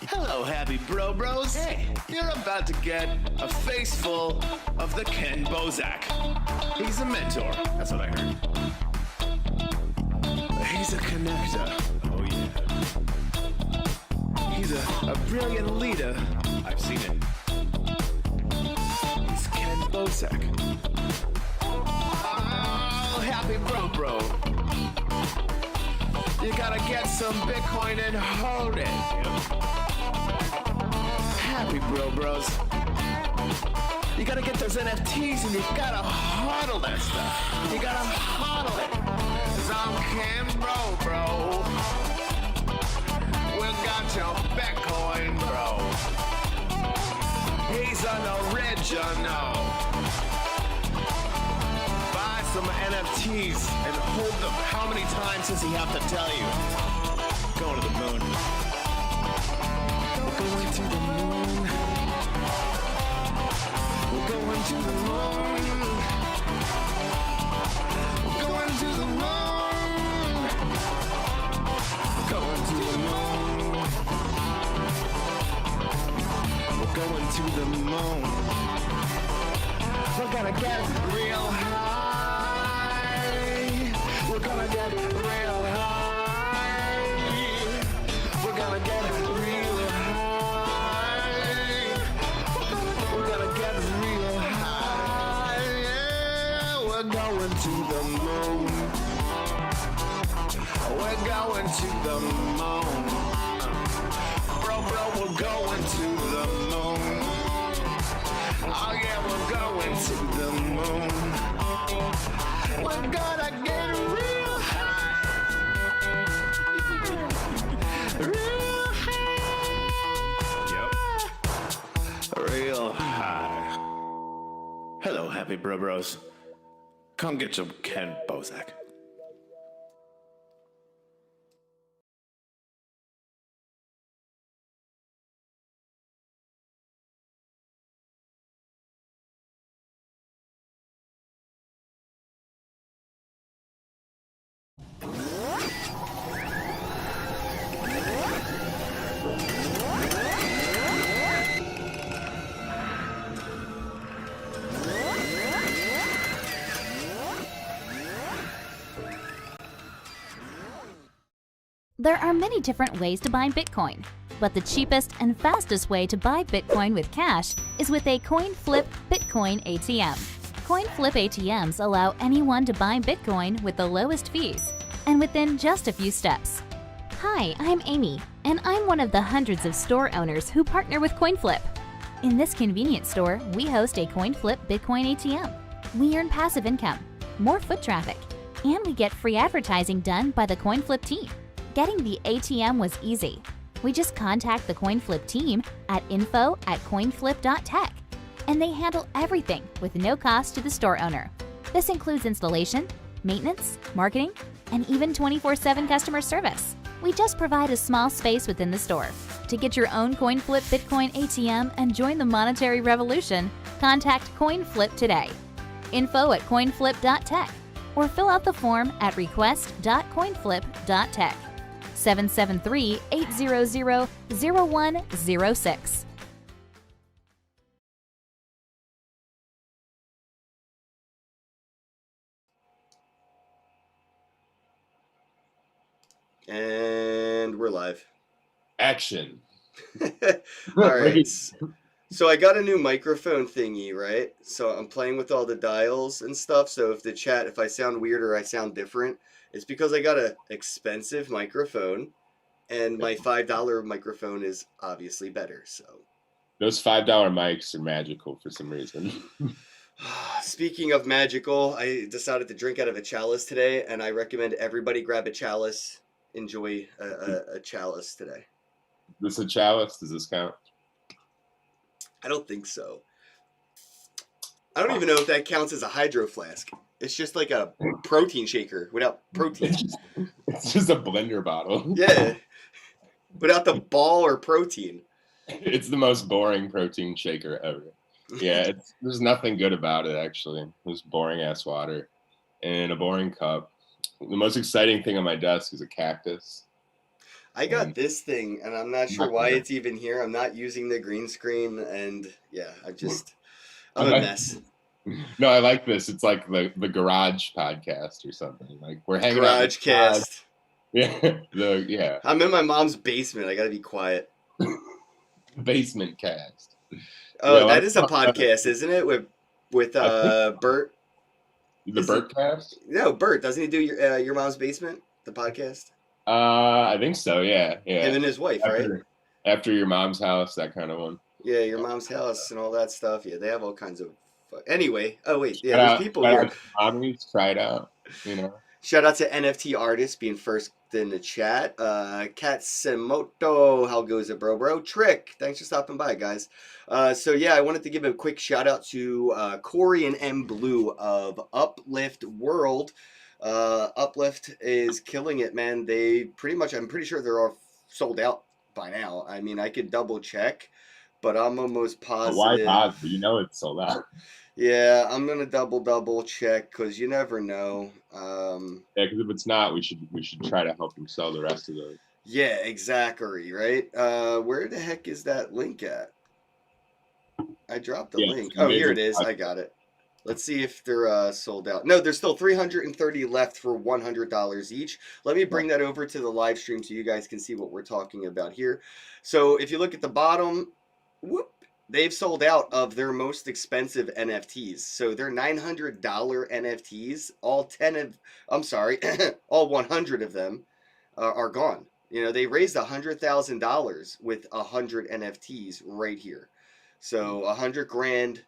Hello, happy bros. Hey, you're about to get a face full of the Kenn Bosak. He's a mentor. That's what I heard. He's a connector. Oh, yeah. He's a brilliant leader. I've seen it. He's Kenn Bosak. Oh, happy bro. You gotta get some Bitcoin and hold it. Happy bros. You gotta get those NFTs and you gotta hodl that stuff. You gotta hodl it. 'Cause I'm Kenn bro. We got your Bitcoin, bro. He's an original. Buy some NFTs and hold them. How many times does he have to tell you? Going to the moon. We're going to the moon. We're going to the moon. We're going to the moon. We're going to the moon. We're going to the moon. We're gonna get real high. We're gonna get real high. We're gonna get real high. We're gonna get real high. Yeah, we're going to the moon. We're going to the moon. Bro, we're going to the moon. Oh yeah, we're going to the moon. We're gonna get real high. Real high. Yep. Real high. Hello, happy bros. Come get some Kenn Bosak. There are many different ways to buy Bitcoin, but the cheapest and fastest way to buy Bitcoin with cash is with a coin flip Bitcoin ATM. Coin flip ATMs allow anyone to buy Bitcoin with the lowest fees and within just a few steps. Hi, I'm Amy, and I'm one of the hundreds of store owners who partner with CoinFlip. In this convenient store, we host a CoinFlip Bitcoin ATM. We earn passive income, more foot traffic, and we get free advertising done by the CoinFlip team. Getting the ATM was easy. We just contact the CoinFlip team at info@coinflip.tech, and they handle everything with no cost to the store owner. This includes installation, maintenance, marketing, and even 24/7 customer service. We just provide a small space within the store. To get your own CoinFlip Bitcoin ATM and join the monetary revolution, contact CoinFlip today. info@coinflip.tech or fill out the form at request.coinflip.tech. 773-800-0106. And we're live. Action. All right. So I got a new microphone thingy, right? So I'm playing with all the dials and stuff. So if I sound weird or I sound different, it's because I got an expensive microphone, and my $5 microphone is obviously better. So those $5 mics are magical for some reason. Speaking of magical, I decided to drink out of a chalice today, and I recommend everybody grab a chalice. Enjoy a chalice today. This a chalice? Does this count? I don't think so. I don't even know if that counts as a hydro flask. It's just like a protein shaker without protein. It's just a blender bottle. Yeah. Without the ball or protein. It's the most boring protein shaker ever. Yeah, there's nothing good about it, actually. It's boring ass water in a boring cup. The most exciting thing on my desk is a cactus. I got And this thing, and I'm not sure not why gonna- it's even here. I'm not using the green screen, and yeah, I I'm a like mess. no, I like this. It's like the garage podcast or something. Like we're hanging out in Garage the garage. cast. Yeah, the I'm in my mom's basement. I gotta be quiet. basement cast. Oh, Yeah, that let's is a talk about podcast, isn't it? With I think Bert. the Is it? Burt cast. No, Bert. Doesn't he do your mom's basement? The podcast. I think so. Yeah, Him yeah. and his wife, right? After your mom's house, that kind of one. Yeah, your mom's house and all that stuff. Yeah, they have all kinds of. Anyway, oh wait, yeah, Shout there's out, people shout here. out to mommies. Try it out. You know. Shout out to NFT artists being first in the chat. Katsumoto, how goes it, bro? Trick, thanks for stopping by, guys. So yeah, I wanted to give a quick shout out to Corey and M Blue of Uplift World. Uplift is killing it, man. They pretty much, I'm pretty sure they're all sold out by now. I mean, I could double check, but I'm almost But why positive. bother? You know it's sold out. Yeah, I'm gonna double check because you never know. Yeah, because if it's not, we should try to help them sell the rest of those. Yeah, exactly, right? Where the heck is that link at? I dropped the Yeah, link. it's a Oh, here it major is. I got it. Let's see if they're sold out. No, there's still 330 left for $100 each. Let me bring that over to the live stream so you guys can see what we're talking about here. So if you look at the bottom, whoop, they've sold out of their most expensive NFTs. So they're $900 NFTs. All 100 of them are gone. You know, they raised $100,000 with 100 NFTs right here. So 100 grand.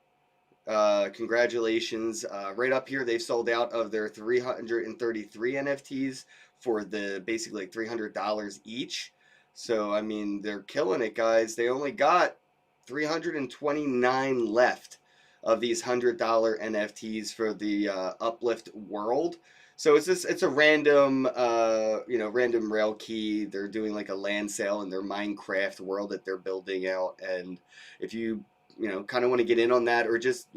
Congratulations. Right up here, they've sold out of their 333 NFTs for the basically like $300 each. So, I mean, they're killing it, guys. They only got 329 left of these $100 NFTs for the Uplift World. So it's a random random rail key. They're doing like a land sale in their Minecraft world that they're building out, and if you kind of want to get in on that, or just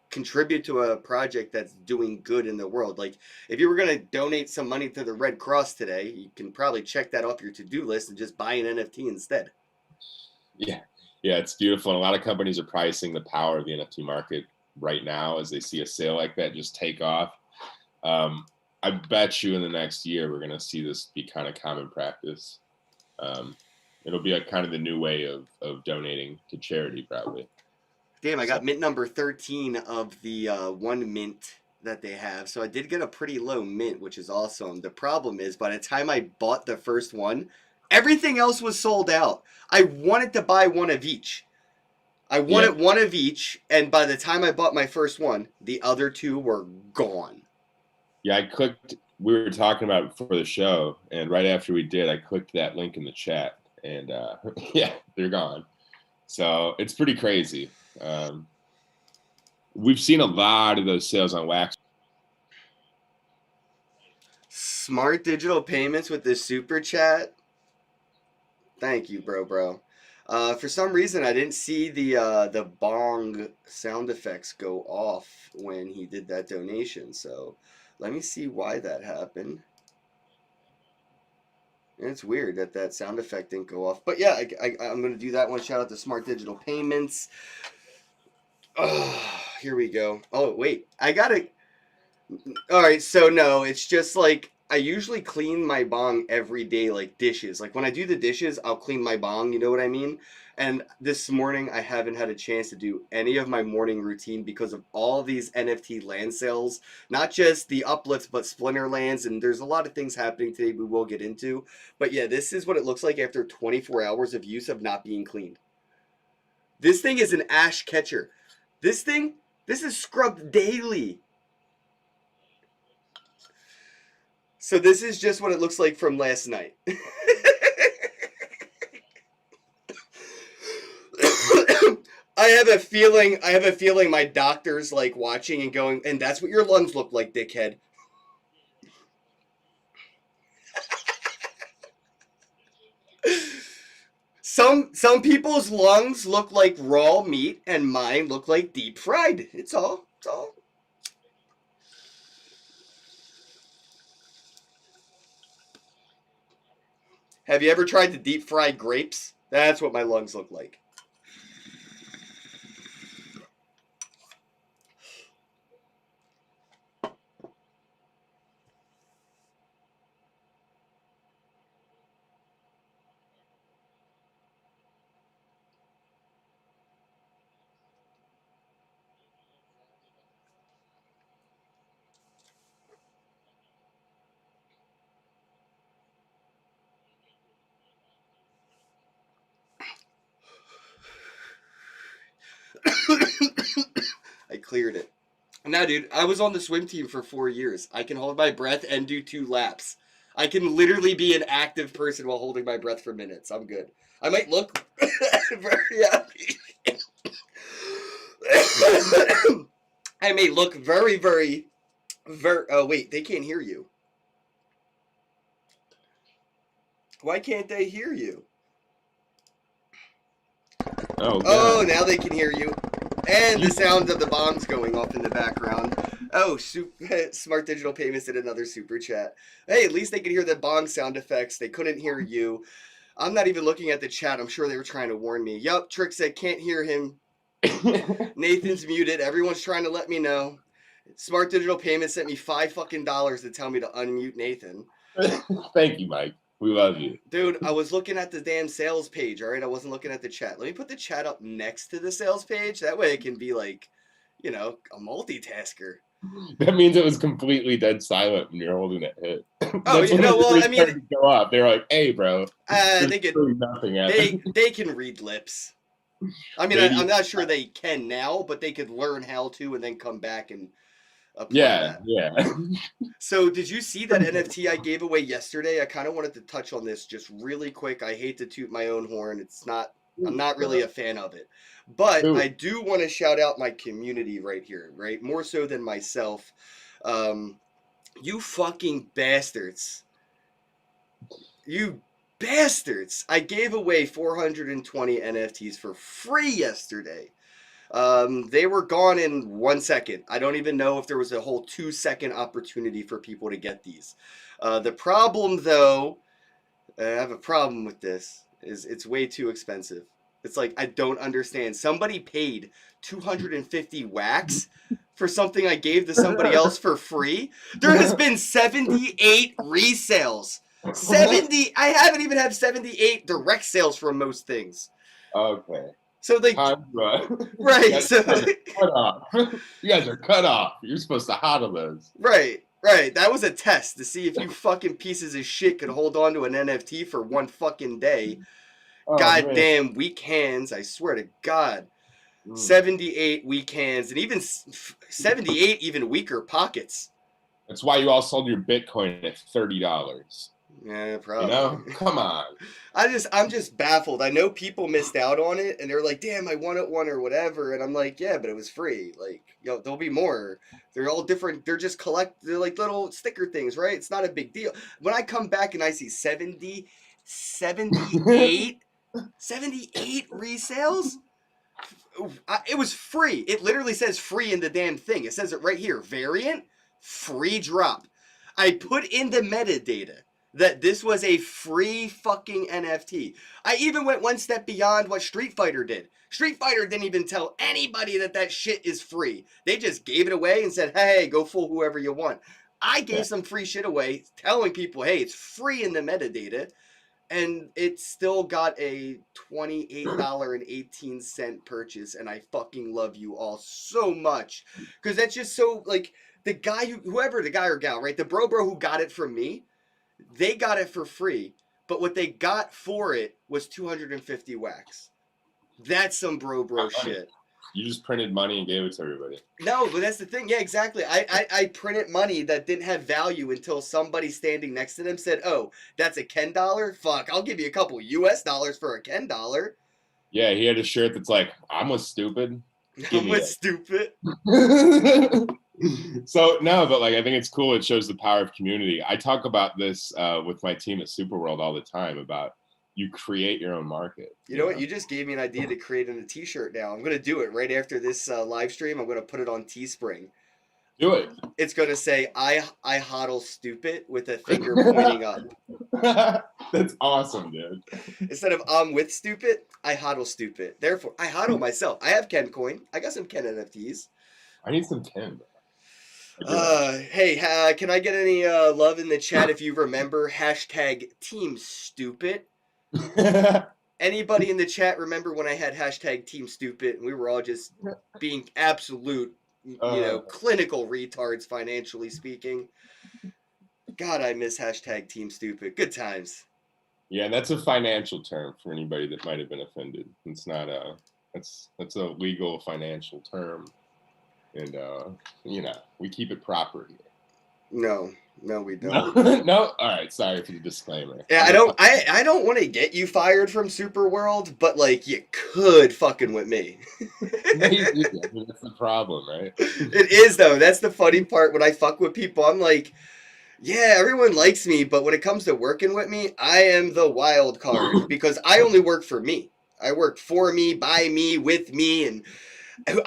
contribute to a project that's doing good in the world. Like if you were going to donate some money to the Red Cross today, you can probably check that off your to-do list and just buy an NFT instead. Yeah, it's beautiful. And a lot of companies are pricing the power of the NFT market right now as they see a sale like that just take off. I bet you in the next year we're going to see this be kind of common practice. It'll be like kind of the new way of donating to charity, probably. Damn, I got mint number 13 of the one mint that they have. So I did get a pretty low mint, which is awesome. The problem is, by the time I bought the first one, everything else was sold out. I wanted to buy one of each. I wanted one of each, and by the time I bought my first one, the other two were gone. Yeah, we were talking about it before the show, and right after we did, I clicked that link in the chat, and yeah, they're gone. So it's pretty crazy. We've seen a lot of those sales on Wax. Smart digital payments with the super chat. Thank you, bro. For some reason, I didn't see the bong sound effects go off when he did that donation. So let me see why that happened. And it's weird that sound effect didn't go off. But yeah, I'm going to do that one. Shout out to Smart Digital Payments. Oh, here we go. Oh, wait. I got to... All right, so no, it's just like I usually clean my bong every day like dishes. Like when I do the dishes, I'll clean my bong, you know what I mean? And this morning I haven't had a chance to do any of my morning routine because of all these NFT land sales. Not just the Uplift, but Splinter Lands, and there's a lot of things happening today we will get into. But yeah, this is what it looks like after 24 hours of use of not being cleaned. This thing is an ash catcher. This is scrubbed daily. So this is just what it looks like from last night. I have a feeling my doctor's like watching and going, and that's what your lungs look like, dickhead. Some people's lungs look like raw meat and mine look like deep fried. It's all. Have you ever tried to deep fry grapes? That's what my lungs look like. I cleared it. Now, dude, I was on the swim team for 4 years. I can hold my breath and do 2 laps. I can literally be an active person while holding my breath for minutes. I'm good. I might look very happy. I may look very, very. Oh, wait, they can't hear you. Why can't they hear you? Oh, God. Oh, now they can hear you. And the sound of the bombs going off in the background. Oh, Smart Digital Payments did another super chat. Hey, at least they could hear the bomb sound effects. They couldn't hear you. I'm not even looking at the chat. I'm sure they were trying to warn me. Yup, Trick said can't hear him. Nathan's muted. Everyone's trying to let me know. Smart Digital Payments sent me $5 to tell me to unmute Nathan. Thank you, Mike. We love you. Dude, I was looking at the damn sales page, all right? I wasn't looking at the chat. Let me put the chat up next to the sales page. That way it can be like, you know, a multitasker. That means it was completely dead silent when you're holding that hit. Oh, you know, well, I mean, to go up. They're like, "Hey, bro." They could. Really nothing. They can read lips. I mean, I'm not sure they can now, but they could learn how to and then come back and apply that. Yeah. So, did you see that NFT I gave away yesterday? I kind of wanted to touch on this just really quick. I hate to toot my own horn. I'm not really a fan of it. But I do want to shout out my community right here, right? More so than myself. You fucking bastards. You bastards. I gave away 420 NFTs for free yesterday. They were gone in 1 second. I don't even know if there was a whole 2-second opportunity for people to get these. The problem, though, I have a problem with this, is it's way too expensive. It's like, I don't understand. Somebody paid 250 wax for something I gave to somebody else for free. There has been 78 resales. 70. I haven't even had 78 direct sales for most things. Okay. So they right. So cut off. You guys are cut off. You're supposed to hodl those. Right. That was a test to see if you fucking pieces of shit could hold on to an NFT for 1 fucking day. Oh, Goddamn weak hands! I swear to God. 78 weak hands, and even 78 even weaker pockets. That's why you all sold your Bitcoin at $30. Yeah, probably. You know, come on. I'm just baffled. I know people missed out on it, and they're like, "Damn, I wanted one or whatever," and I'm like, "Yeah, but it was free. Like, yo, there'll be more. They're all different. They're just they're like little sticker things, right? It's not a big deal." When I come back and I see 78 resales. It was free. It literally says free in the damn thing. It says it right here. Variant, free drop. I put in the metadata that this was a free fucking NFT. I even went 1 step beyond what Street Fighter did. Street Fighter didn't even tell anybody that shit is free. They just gave it away and said, hey, go fool whoever you want. I gave some free shit away, telling people, hey, it's free in the metadata. And it still got a $28.18 purchase, and I fucking love you all so much. Because that's just so, like, the guy, whoever the guy or gal, right? The bro who got it from me, they got it for free. But what they got for it was 250 wax. That's some bro shit. You just printed money and gave it to everybody. No, but that's the thing. Yeah, exactly. I printed money that didn't have value until somebody standing next to them said, oh, that's a Kenn dollar? Fuck, I'll give you a couple US dollars for a Kenn dollar. Yeah, he had a shirt that's like, I'm what's stupid. I'm what's stupid. So, no, but like, I think it's cool. It shows the power of community. I talk about this with my team at Superworld all the time about you create your own market. You know what? You just gave me an idea to create a t-shirt now. I'm going to do it right after this live stream. I'm going to put it on Teespring. Do it. It's gonna say I hodl stupid with a finger pointing up. That's awesome, dude. Instead of I'm with stupid, I hodl stupid. Therefore, I hodl myself. I have Kenn coin. I got some Kenn NFTs. I need some Kenn. Hey, can I get any love in the chat if you remember hashtag Team Stupid? Anybody in the chat remember when I had hashtag Team Stupid and we were all just being absolute, clinical retards financially speaking? God, I miss hashtag Team Stupid. Good times. Yeah, and that's a financial term for anybody that might have been offended. It's not that's a legal financial term, and we keep it proper here. No, we don't. No. All right, sorry for the disclaimer. Yeah, I don't want to get you fired from Superworld, but like you could fucking with me. Maybe. I mean, that's the problem, right? It is though. That's the funny part. When I fuck with people, I'm like, yeah, everyone likes me, but when it comes to working with me, I am the wild card because I only work for me. I work for me, by me, with me, and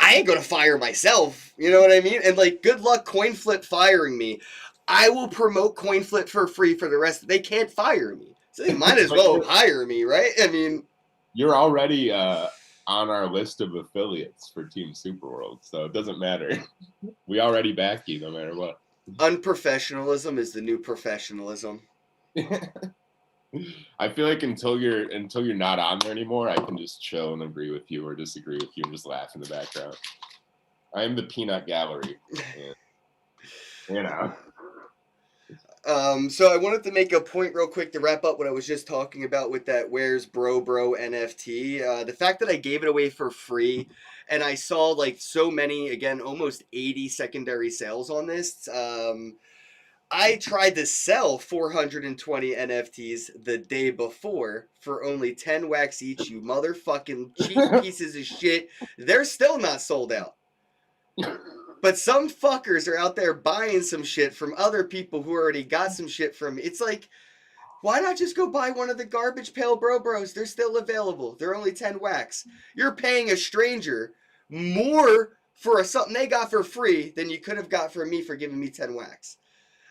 I ain't gonna fire myself. You know what I mean? And like, good luck CoinFlip firing me. I will promote CoinFlip for free for the rest. They can't fire me, so they might as well hire me, right? I mean, you're already on our list of affiliates for Team Superworld, so it doesn't matter. We already back you, no matter what. Unprofessionalism is the new professionalism. I feel like until you're not on there anymore, I can just chill and agree with you or disagree with you and just laugh in the background. I am the peanut gallery. So I wanted to make a point real quick to wrap up what I was just talking about with that Where's Bro NFT. The fact that I gave it away for free and I saw like so many, again, almost 80 secondary sales on this. I tried to sell 420 NFTs the day before for only 10 wax each, you motherfucking cheap pieces of shit. They're still not sold out. But some fuckers are out there buying some shit from other people who already got some shit from me. It's like, why not just go buy one of the garbage pail bros? They're still available. They're only 10 wax. You're paying a stranger more for something they got for free than you could have got from me for giving me 10 wax.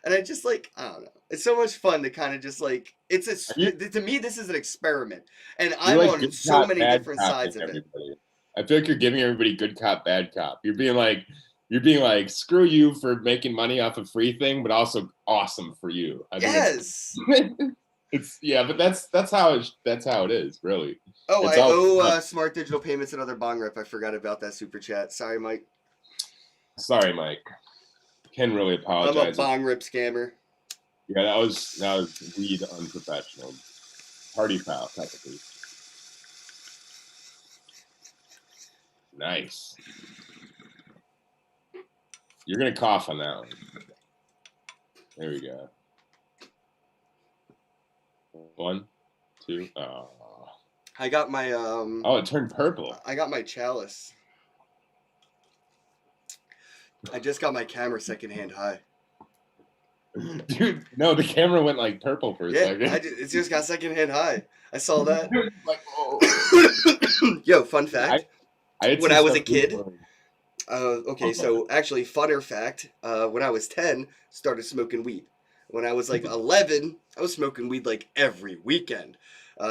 And I just like, I don't know. It's so much fun to kind of just like, to me, this is an experiment. And I'm like on so many different sides of it. I feel like you're giving everybody good cop, bad cop. You're being like, screw you for making money off a free thing, but also awesome for you. Yes. But that's how it is, really. Oh, I owe Smart Digital Payments another bong rip. I forgot about that super chat. Sorry, Mike. Sorry, Mike. Kenn really apologize. I'm a bong rip scammer. Yeah, that was weed unprofessional. Party foul, technically. Nice. You're gonna cough on that one. There we go. 1, 2. Oh. I got my Oh, it turned purple. I got my chalice. I just got my camera secondhand high. Dude, no, the camera went like purple for a second. It just got secondhand high. I saw that. Like, oh. Yo, fun fact. When I was a kid. Okay, so actually, funner fact. When I was 10, started smoking weed. When I was like 11, I was smoking weed like every weekend.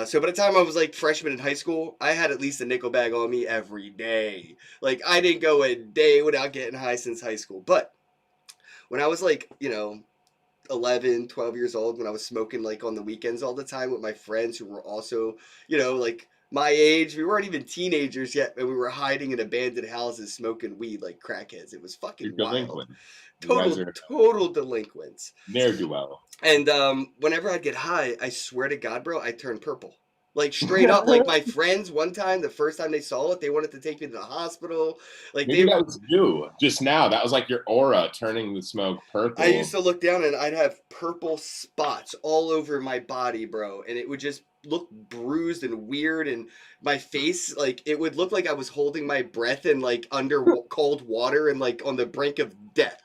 So by the time I was like freshman in high school, I had at least a nickel bag on me every day. Like I didn't go a day without getting high since high school. But when I was like, 11, 12 years old, when I was smoking like on the weekends all the time with my friends who were also, like my age, we weren't even teenagers yet, and we were hiding in abandoned houses smoking weed like crackheads. It was fucking wild. Total delinquents. Ne'er-do-well. And whenever I'd get high, I swear to God, bro, I'd turn purple. Like straight up. Like my friends, one time, the first time they saw it, they wanted to take me to the hospital. Like maybe that was you just now. That was like your aura turning the smoke purple. I used to look down and I'd have purple spots all over my body, bro, and it would just look bruised and weird, and my face, like it would look like I was holding my breath in like under cold water and like on the brink of death.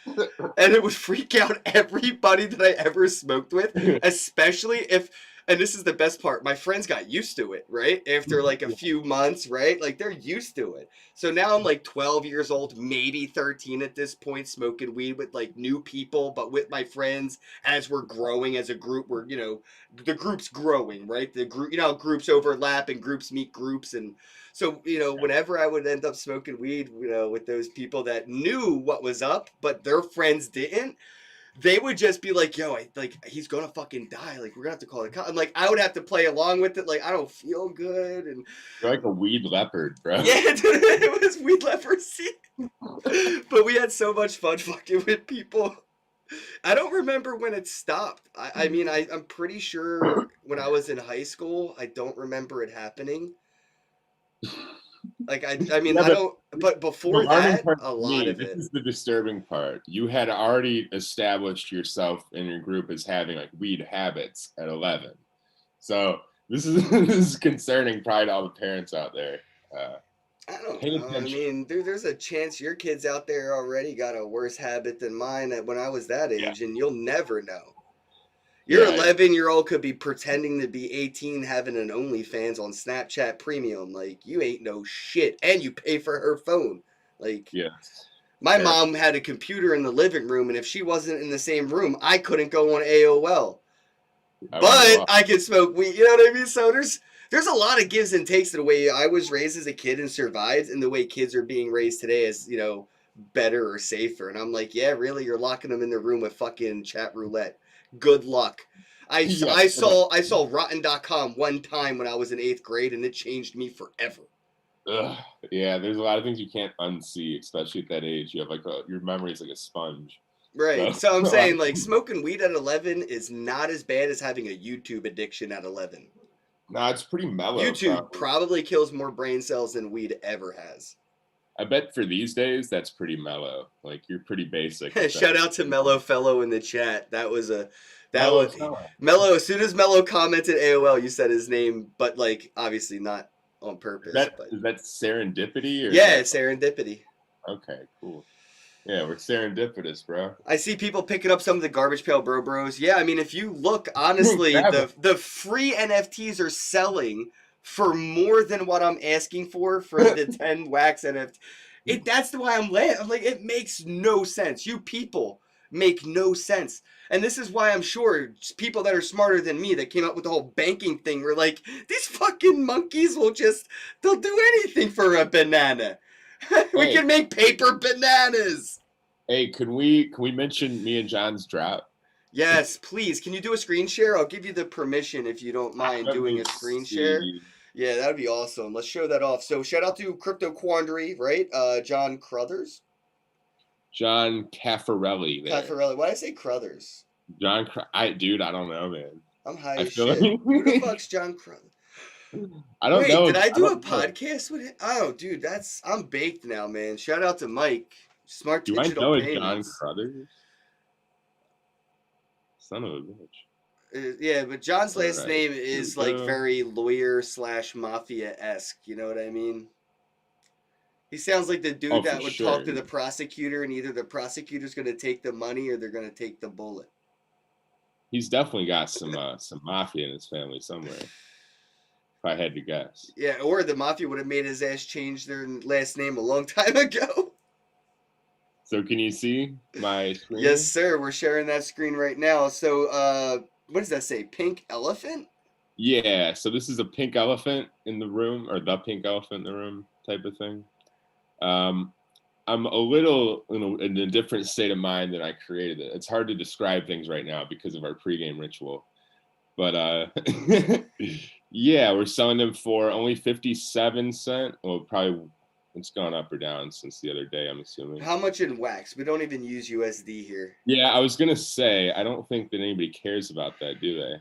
And it would freak out everybody that I ever smoked with, especially if And this is the best part. My friends got used to it, right? After like a few months, right? Like they're used to it. So now I'm like 12 years old, maybe 13 at this point, smoking weed with like new people, but with my friends as we're growing as a group. We're, the group's growing, right? The group, how groups overlap and groups meet groups. And so, whenever I would end up smoking weed, with those people that knew what was up, but their friends didn't, they would just be like, yo, he's gonna fucking die. Like, we're gonna have to call the cops. Like, I would have to play along with it. Like, I don't feel good. And You're like a weed leopard, bro. yeah, dude, it was weed leprosy. But we had so much fun fucking with people. I don't remember when it stopped. I mean, I'm pretty sure when I was in high school, I don't remember it happening. Like, I mean, Yeah, I don't, but before that, a lot of this it. is the disturbing part. You had already established yourself and your group as having like weed habits at 11. So this is concerning probably to all the parents out there. I don't Pay know. I attention. mean, there's a chance your kids out there already got a worse habit than mine when I was that age, and you'll never know. Your 11-year-old could be pretending to be 18 having an OnlyFans on Snapchat Premium. Like, you ain't no shit. And you pay for her phone. Like, Yes. my mom had a computer in the living room, and if she wasn't in the same room, I couldn't go on AOL. But I could smoke weed. You know what I mean? So there's a lot of gives and takes to the way I was raised as a kid and survived, and the way kids are being raised today as, better or safer. And I'm like, yeah, really? You're locking them in the room with fucking chat roulette. Good luck. I saw Rotten.com one time when I was in 8th grade, and it changed me forever. Ugh. Yeah, there's a lot of things you can't unsee, especially at that age. You have your memory is like a sponge. Right. So I'm saying, like, smoking weed at 11 is not as bad as having a YouTube addiction at 11. No, it's pretty mellow. YouTube probably kills more brain cells than weed ever has. I bet for these days, that's pretty mellow. Like, you're pretty basic. Shout out to Mellow Fellow in the chat. That was Mellow. As soon as Mellow commented AOL, you said his name, but like obviously not on purpose. Is that serendipity? Or yeah, it's serendipity. Okay, cool. Yeah, we're serendipitous, bro. I see people picking up some of the Garbage Pail Bros. Yeah, I mean, if you look honestly, the free NFTs are selling for more than what I'm asking for the 10 wax NFT. That's why I'm like, it makes no sense. You people make no sense. And this is why I'm sure people that are smarter than me that came up with the whole banking thing were like, these fucking monkeys they'll do anything for a banana. We can make paper bananas. Hey, can we mention me and John's drop? Yes, please. Can you do a screen share? I'll give you the permission if you don't mind doing a screen share. Yeah, that would be awesome. Let's show that off. So shout out to Crypto Quandary, right? John Crothers? John Caffarelli. Caffarelli. Why did I say Crothers? I don't know, man. I'm high as shit. Who the fuck's John Crothers? I don't know. Did I do a podcast with him? Oh, dude, I'm baked now, man. Shout out to Mike. Smart Digital Payments. Do I know John Crothers? Son of a bitch. Yeah, but John's last name is like very lawyer/mafia-esque. You know what I mean? He sounds like the dude that would talk to the prosecutor, and either the prosecutor's going to take the money or they're going to take the bullet. He's definitely got some mafia in his family somewhere. If I had to guess. Yeah, or the mafia would have made his ass change their last name a long time ago. So can you see my screen? Yes, sir. We're sharing that screen right now. So, what does that say? Pink elephant? Yeah. So this is a pink elephant in the room, or the pink elephant in the room type of thing. I'm a little in a different state of mind than I created it. It's hard to describe things right now because of our pregame ritual. But yeah, we're selling them for only 57 cents. Well, probably it's gone up or down since the other day, I'm assuming. How much in wax? We don't even use USD here. Yeah, I was going to say, I don't think that anybody cares about that, do they?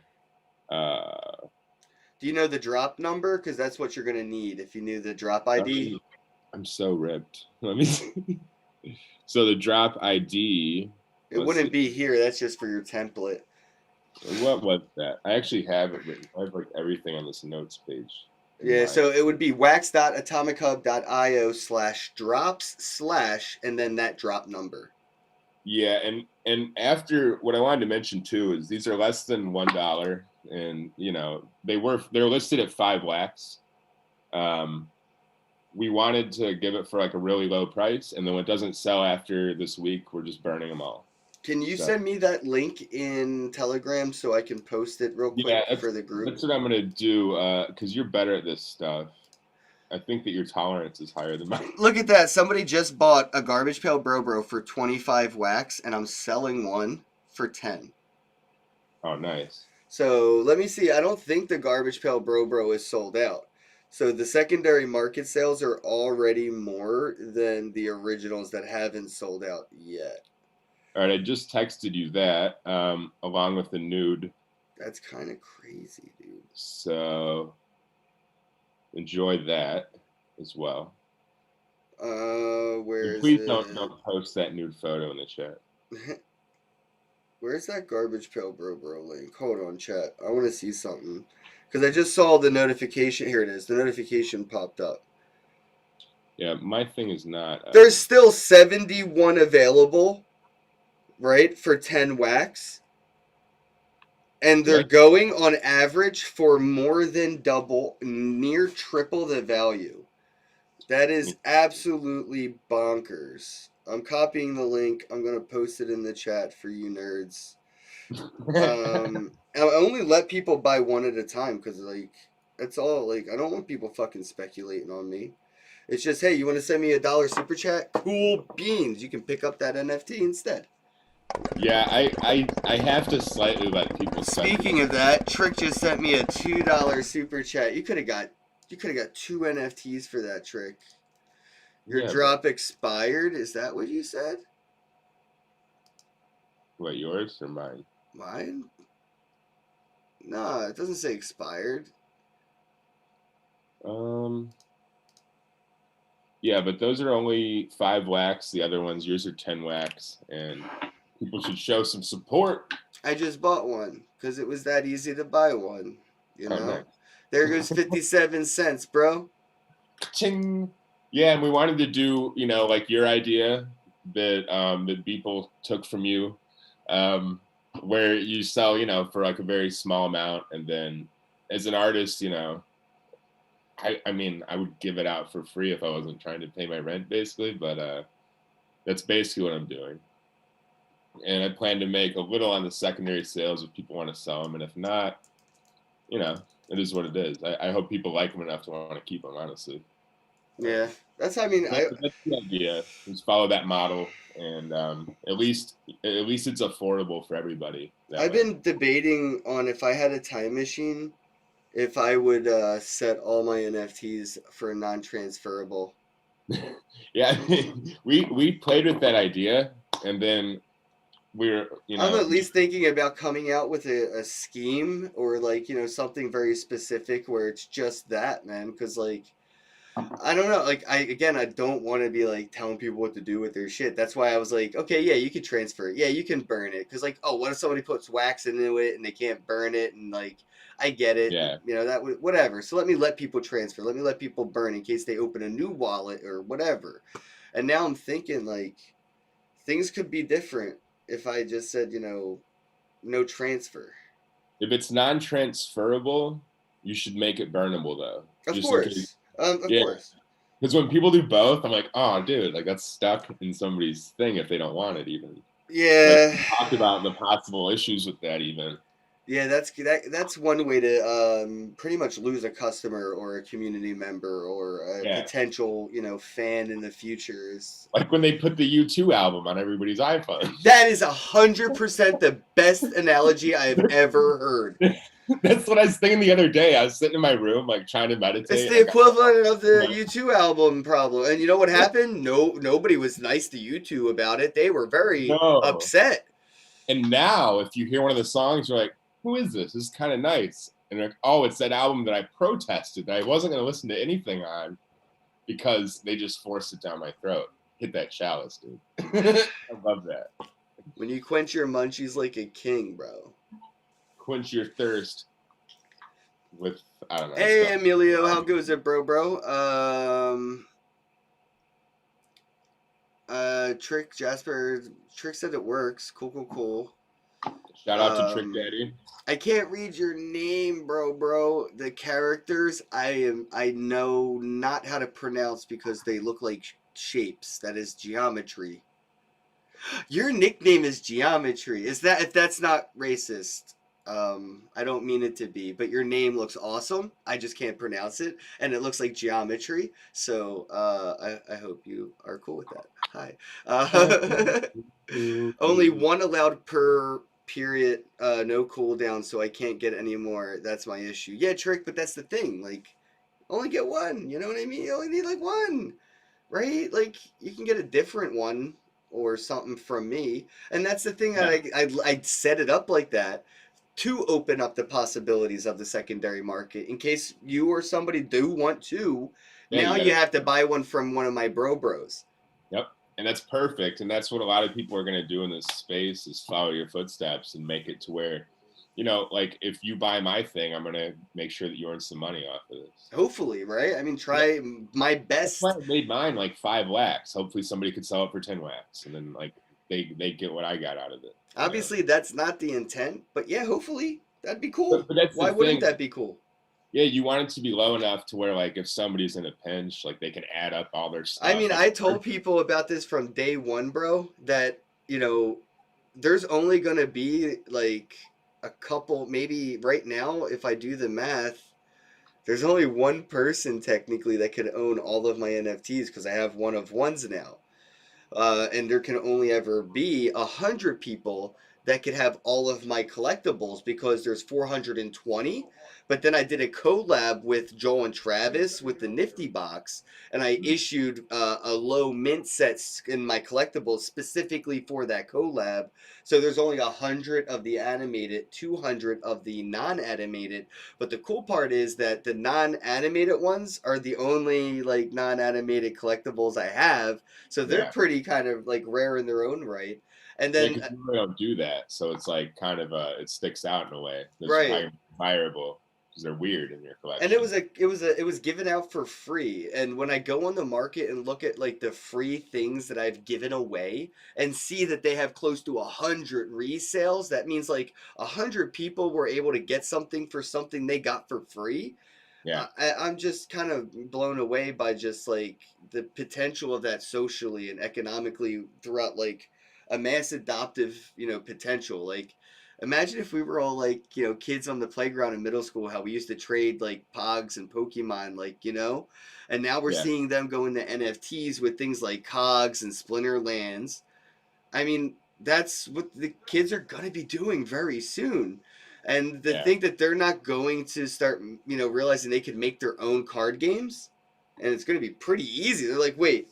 Do you know the drop number? Because that's what you're going to need if you knew the drop ID. I'm so ripped. Let me see. So the drop ID. It wouldn't be here. That's just for your template. What was that? I actually have it written. I have like everything on this notes page. Yeah, so it would be wax.atomichub.io/drops/ and then that drop number. Yeah, and after what I wanted to mention too is these are less than $1. and they're listed at 5 wax. We wanted to give it for like a really low price, and then when it doesn't sell after this week, we're just burning them all. Can you send me that link in Telegram so I can post it real quick for the group? That's what I'm gonna do, because you're better at this stuff. I think that your tolerance is higher than mine. Look at that. Somebody just bought a Garbage Pail Bro for 25 wax, and I'm selling one for 10. Oh, nice. So let me see. I don't think the Garbage Pail Bro is sold out. So the secondary market sales are already more than the originals that haven't sold out yet. All right, I just texted you that along with the nude. That's kind of crazy, dude. So enjoy that as well. Please don't post that nude photo in the chat. Where's that Garbage Pail Bro link? Hold on, chat. I want to see something. Because I just saw the notification. Here it is. The notification popped up. Yeah, my thing is not. There's still 71 available, right, for 10 wax. And they're going on average for more than double, near triple the value. That is absolutely bonkers. I'm copying the link. I'm going to post it in the chat for you nerds. I only let people buy one at a time because, like, that's all. Like, I don't want people fucking speculating on me. It's just, hey, you want to send me $1 super chat? Cool beans. You can pick up that NFT instead. Yeah, I have to slightly let people. Speaking of that, Trick just sent me a $2 super chat. You could have got 2 NFTs for that, Trick. Your drop expired. Is that what you said? What, yours or mine? Mine? No, it doesn't say expired. Yeah, but those are only 5 wax. The other ones, yours are 10 wax, and people should show some support. I just bought one because it was that easy to buy one. You know, nice. There goes 57 cents, bro. Ching. Yeah, and we wanted to do, like your idea that that people took from you, where you sell, for like a very small amount, and then as an artist, I mean, I would give it out for free if I wasn't trying to pay my rent, basically, but that's basically what I'm doing. And I plan to make a little on the secondary sales if people want to sell them, and if not, it is what it is. I hope people like them enough to want to keep them, honestly. Yeah, that's the idea. Just follow that model, and at least it's affordable for everybody. I've been debating on if I had a time machine, if I would set all my NFTs for non-transferable. Yeah, we played with that idea, and then we're I'm at least thinking about coming out with a scheme or like something very specific where it's just that, man, because like I don't know, like I don't want to be like telling people what to do with their shit. That's why I was like, okay, yeah, you can transfer it, yeah, you can burn it, because like, oh, what if somebody puts wax into it and they can't burn it, and like I get it, yeah, that whatever. So let people transfer, let me let people burn in case they open a new wallet or whatever. And now I'm thinking like things could be different if I just said, no transfer. If it's non-transferable, you should make it burnable, though. Of course. Of course. Because when people do both, I'm like, oh, dude, like that's stuck in somebody's thing if they don't want it, even. Yeah. Like, talk about the possible issues with that, even. Yeah, that's one way to pretty much lose a customer or a community member or a potential fan in the future. Is like when they put the U2 album on everybody's iPhone. That is 100% the best analogy I've ever heard. That's what I was thinking the other day. I was sitting in my room like trying to meditate. It's the equivalent of the U2 album problem. And you know what happened? Nobody was nice to U2 about it. They were very upset. And now if you hear one of the songs, you're like, who is this? This is kind of nice. And like, oh, it's that album that I protested that I wasn't going to listen to anything on because they just forced it down my throat. Hit that chalice, dude. I love that. When you quench your munchies like a king, bro. Quench your thirst with, I don't know. Hey, stuff. Emilio, how goes it, bro? Trick said it works. Cool. Shout out to Trick Daddy. I can't read your name, bro. The characters I know not how to pronounce because they look like shapes. That is geometry. Your nickname is Geometry. Is that, if that's not racist? I don't mean it to be, but your name looks awesome. I just can't pronounce it, and it looks like geometry. So I hope you are cool with that. Hi. Only one allowed per period, no cooldown, so I can't get any more. That's my issue. Yeah, Trick, but that's the thing. Like, only get one. You know what I mean? You only need like one, right? Like, you can get a different one or something from me, and that's the thing. Yeah. I set it up like that to open up the possibilities of the secondary market in case you or somebody do want to. Yeah, now you you gotta- have to buy one from one of my bros. Yep. And that's perfect. And that's what a lot of people are going to do in this space is follow your footsteps and make it to where, you know, like if you buy my thing, I'm going to make sure that you earn some money off of this. Hopefully, right? I mean, try my best. That's why I made mine like 5 wax. Hopefully somebody could sell it for 10 wax. And then like they get what I got out of it. Obviously, that's not the intent, but yeah, hopefully that'd be cool. But that's Why the wouldn't thing. that be cool? Yeah, you want it to be low enough to where like if somebody's in a pinch, like they can add up all their stuff. I mean, like, I told people about this from day one, bro, that, you know, there's only going to be like a couple, maybe right now, if I do the math, there's only one person technically that could own all of my NFTs because I have one of ones now. And there can only ever be 100 people that could have all of my collectibles because there's 420. But then I did a collab with Joel and Travis with the Nifty box, and I issued a low mint set in my collectibles specifically for that collab. So there's only 100 of the animated, 200 of the non-animated. But the cool part is that the non-animated ones are the only like non-animated collectibles I have. So they're pretty kind of like rare in their own right. And then you really don't do that, so it's like kind of it sticks out in a way. It's right. Viable because they're weird in your collection. And it was given out for free. And when I go on the market and look at like the free things that I've given away and see that they have close to 100 resales, that means like 100 people were able to get something for something they got for free. Yeah, I'm just kind of blown away by just like the potential of that socially and economically throughout like a mass adoptive, you know, potential. Like, imagine if we were all like, you know, kids on the playground in middle school, how we used to trade like Pogs and Pokemon, like, you know, and now we're seeing them go into NFTs with things like Cogs and Splinterlands. I mean, that's what the kids are going to be doing very soon. And to think that they're not going to start, you know, realizing they can make their own card games and it's going to be pretty easy. They're like, wait,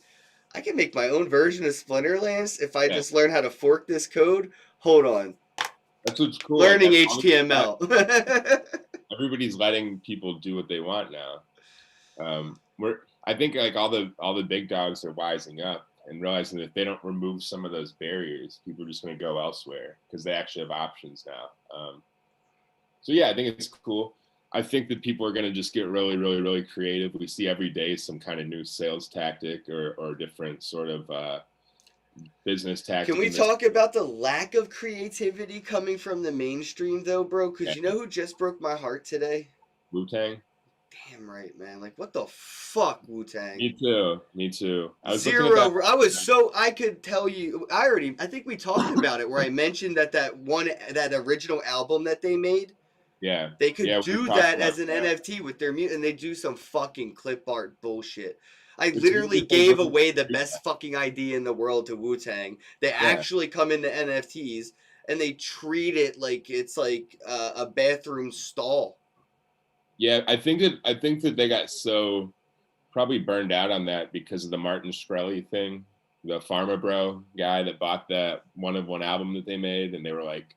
I can make my own version of Splinterlands if I just learn how to fork this code. Hold on. That's what's cool. Learning HTML. Everybody's letting people do what they want now. I think like all the big dogs are wising up and realizing that if they don't remove some of those barriers, people are just going to go elsewhere because they actually have options now. So yeah, I think it's cool. I think that people are going to just get really, really, really creative. We see every day some kind of new sales tactic or different sort of business tactic. Can we talk about the lack of creativity coming from the mainstream though, bro? Because you know who just broke my heart today? Wu-Tang. Damn right, man. Like, what the fuck, Wu-Tang? Me too. I could tell you, I think we talked about it where I mentioned that original album that they made. Yeah. They could do that as an NFT with their music, and they do some fucking clip art bullshit. I literally gave away the best fucking idea in the world to Wu-Tang. They actually come into NFTs, and they treat it like it's like a bathroom stall. Yeah, I think that they got so probably burned out on that because of the Martin Shkreli thing, the Pharma Bro guy that bought that one album that they made, and they were like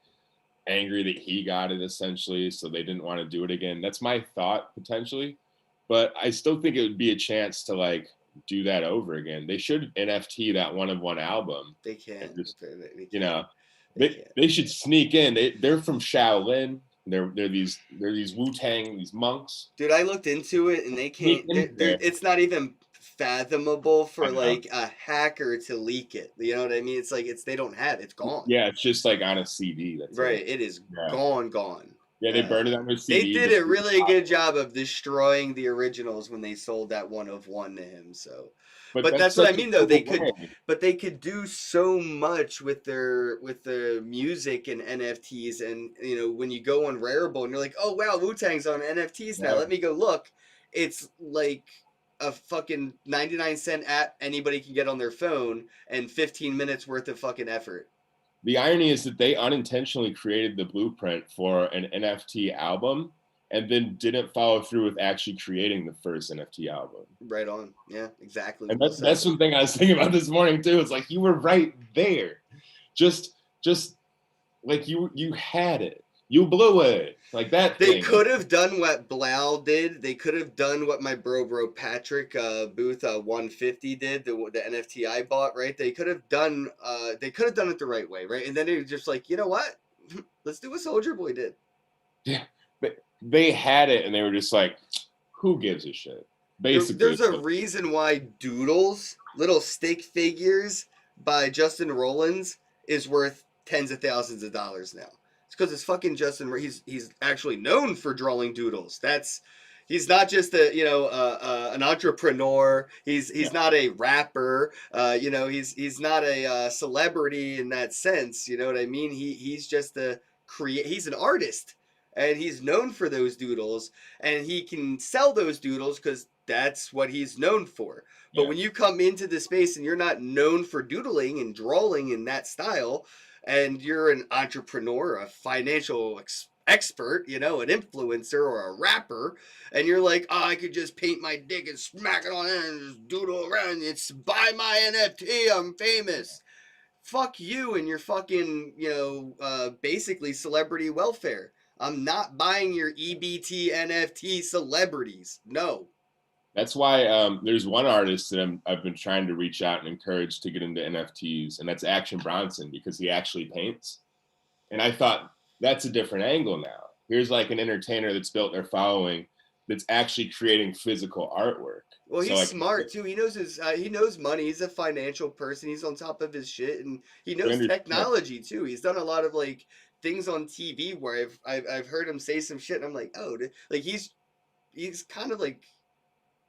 angry that he got it essentially, so they didn't want to do it again. That's my thought potentially, but I still think it would be a chance to like do that over again. They should NFT that one album. They can't. You know, they should sneak in. They're from Shaolin. They're these Wu-Tang, these monks. Dude, I looked into it and they can't. It's not even unfathomable I for know. like a hacker to leak it. You know what I mean? It's like they don't have it's gone. Yeah, it's just like on a CD. That's Right. it. It is Yeah. gone. Yeah, they burned it on their They CD. did a really good job of destroying the originals when they sold that 1 of 1 to him. So, But but that's that's what I such a mean, though. cool way. They could do so much with their music and NFTs, and when you go on Rarible and you're like, oh wow, Wu-Tang's on NFTs now. Yeah. Let me go look. It's like a fucking 99-cent app anybody can get on their phone, and 15 minutes worth of fucking effort. The irony is that they unintentionally created the blueprint for an NFT album and then didn't follow through with actually creating the first NFT album. Right on. Yeah, exactly. And Well that's said. one thing I was thinking about this morning too. It's like you were right there. Just like you had it. You blew it. Like that They thing. could have done what Blau did. They could have done what my bro Patrick Booth 150 did. The NFT I bought, right? They could have done it the right way, right? And then they were just like, you know what? Let's do what Soldier Boy did. Yeah. They had it and they were just like, who gives a shit? Basically. There's a reason why Doodles, little stick figures by Justin Rollins, is worth tens of thousands of dollars now. It's because it's fucking Justin. He's actually known for drawing doodles. He's not just an entrepreneur. He's not a rapper. He's not a celebrity in that sense. You know what I mean? He's just he's an artist, and he's known for those doodles, and he can sell those doodles because that's what he's known for. But when you come into the space and you're not known for doodling and drawing in that style, and you're an entrepreneur, a financial expert, an influencer or a rapper, and you're like, oh, I could just paint my dick and smack it on it and just doodle around. It's buy my NFT, I'm famous. Fuck you and your fucking, basically celebrity welfare. I'm not buying your EBT NFT celebrities. No. That's why there's one artist that I've been trying to reach out and encourage to get into NFTs, and that's Action Bronson, because he actually paints. And I thought, that's a different angle now. Here's like an entertainer that's built their following that's actually creating physical artwork. Well, he's smart too. He knows money. He's a financial person. He's on top of his shit, and he knows technology too. He's done a lot of like things on TV where I've heard him say some shit, and I'm like, oh, like he's kind of like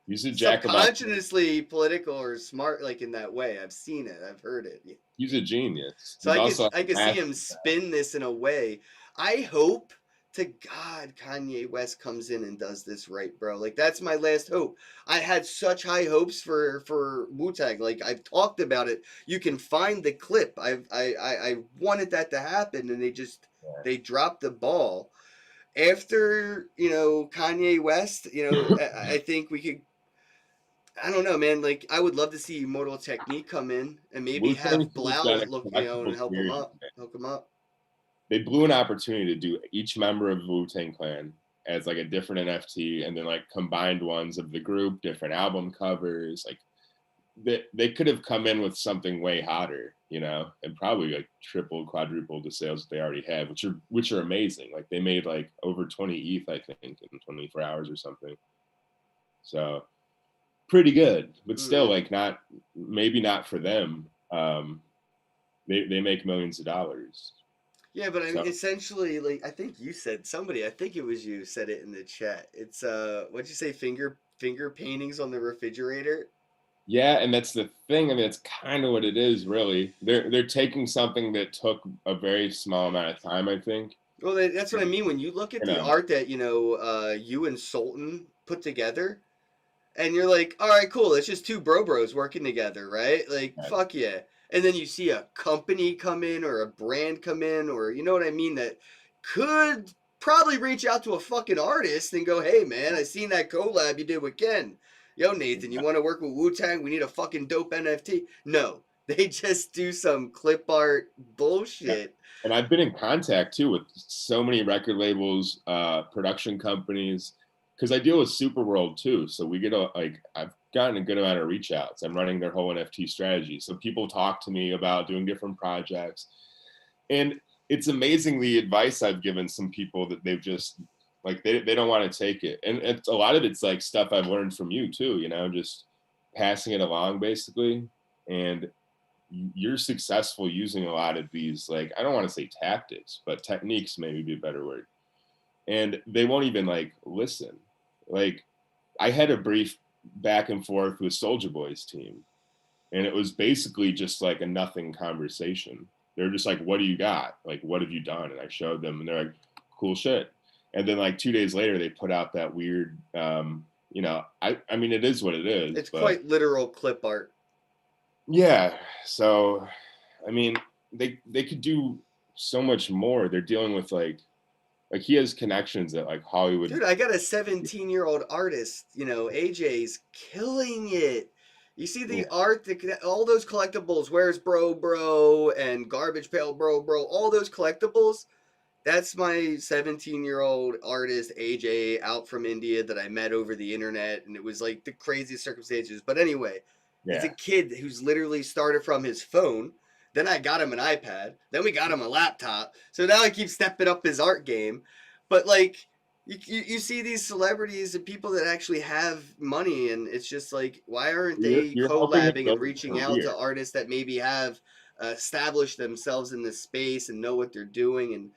he's a jack subconsciously political or smart, like in that way. I've seen it. I've heard it. He's a genius. So I could see him spin this in a way. I hope to God Kanye West comes in and does this right, bro. Like that's my last hope. I had such high hopes for Wu-Tang. Like I've talked about it. You can find the clip. I wanted that to happen, and they dropped the ball. After Kanye West, I think we could. I don't know, man. Like, I would love to see Immortal Technique come in and maybe have Blau look, and help him up. They blew an opportunity to do each member of Wu-Tang Clan as like a different NFT, and then like combined ones of the group, different album covers. Like, they could have come in with something way hotter, and probably like triple, quadruple the sales that they already have, which are amazing. Like they made like over 20 ETH, I think, in 24 hours or something. So. Pretty good, but still like maybe not for them. They make millions of dollars. Yeah, but I mean, essentially, like I think you said, I think it was you said it in the chat. It's what'd you say, finger paintings on the refrigerator? Yeah, and that's the thing. I mean, it's kind of what it is, really. They're taking something that took a very small amount of time, I think. Well, that's what I mean when you look at the art that you and Sultan put together. And you're like, all right, cool. It's just two bros working together, right? Like, fuck yeah. And then you see a company come in or a brand come in, or you know what I mean, that could probably reach out to a fucking artist and go, hey, man, I seen that collab you did with Ken. Yo, Nathan, you want to work with Wu-Tang? We need a fucking dope NFT. No, they just do some clip art bullshit. Yeah. And I've been in contact, too, with so many record labels, production companies, because I deal with Superworld too, so we get I've gotten a good amount of reach outs. I'm running their whole NFT strategy, so people talk to me about doing different projects, and it's amazing the advice I've given some people that they've just like they don't want to take it, and it's a lot of it's like stuff I've learned from you too. Just passing it along basically, and you're successful using a lot of these, like, I don't want to say tactics, but techniques maybe be a better word. And they won't even like listen. Like, I had a brief back and forth with Soulja Boy's team, and it was basically just like a nothing conversation. They're just like, what do you got? Like, what have you done? And I showed them, and they're like, cool shit. And then like 2 days later, they put out that weird, you know, I mean, it is what it is. It's quite literal clip art. Yeah. So, I mean, they could do so much more. They're dealing with like he has connections at like Hollywood. Dude, I got a 17-year-old artist, you know, AJ's killing it. You see the art, all those collectibles, Where's Bro, and Garbage Pail Bro, all those collectibles. That's my 17-year-old artist, AJ, out from India that I met over the internet. And it was like the craziest circumstances. But anyway, it's a kid who's literally started from his phone. Then I got him an iPad. Then we got him a laptop. So now I keep stepping up his art game. But like, you see these celebrities and people that actually have money, and it's just like, why aren't they collabing and reaching out to artists that maybe have established themselves in this space and know what they're doing? And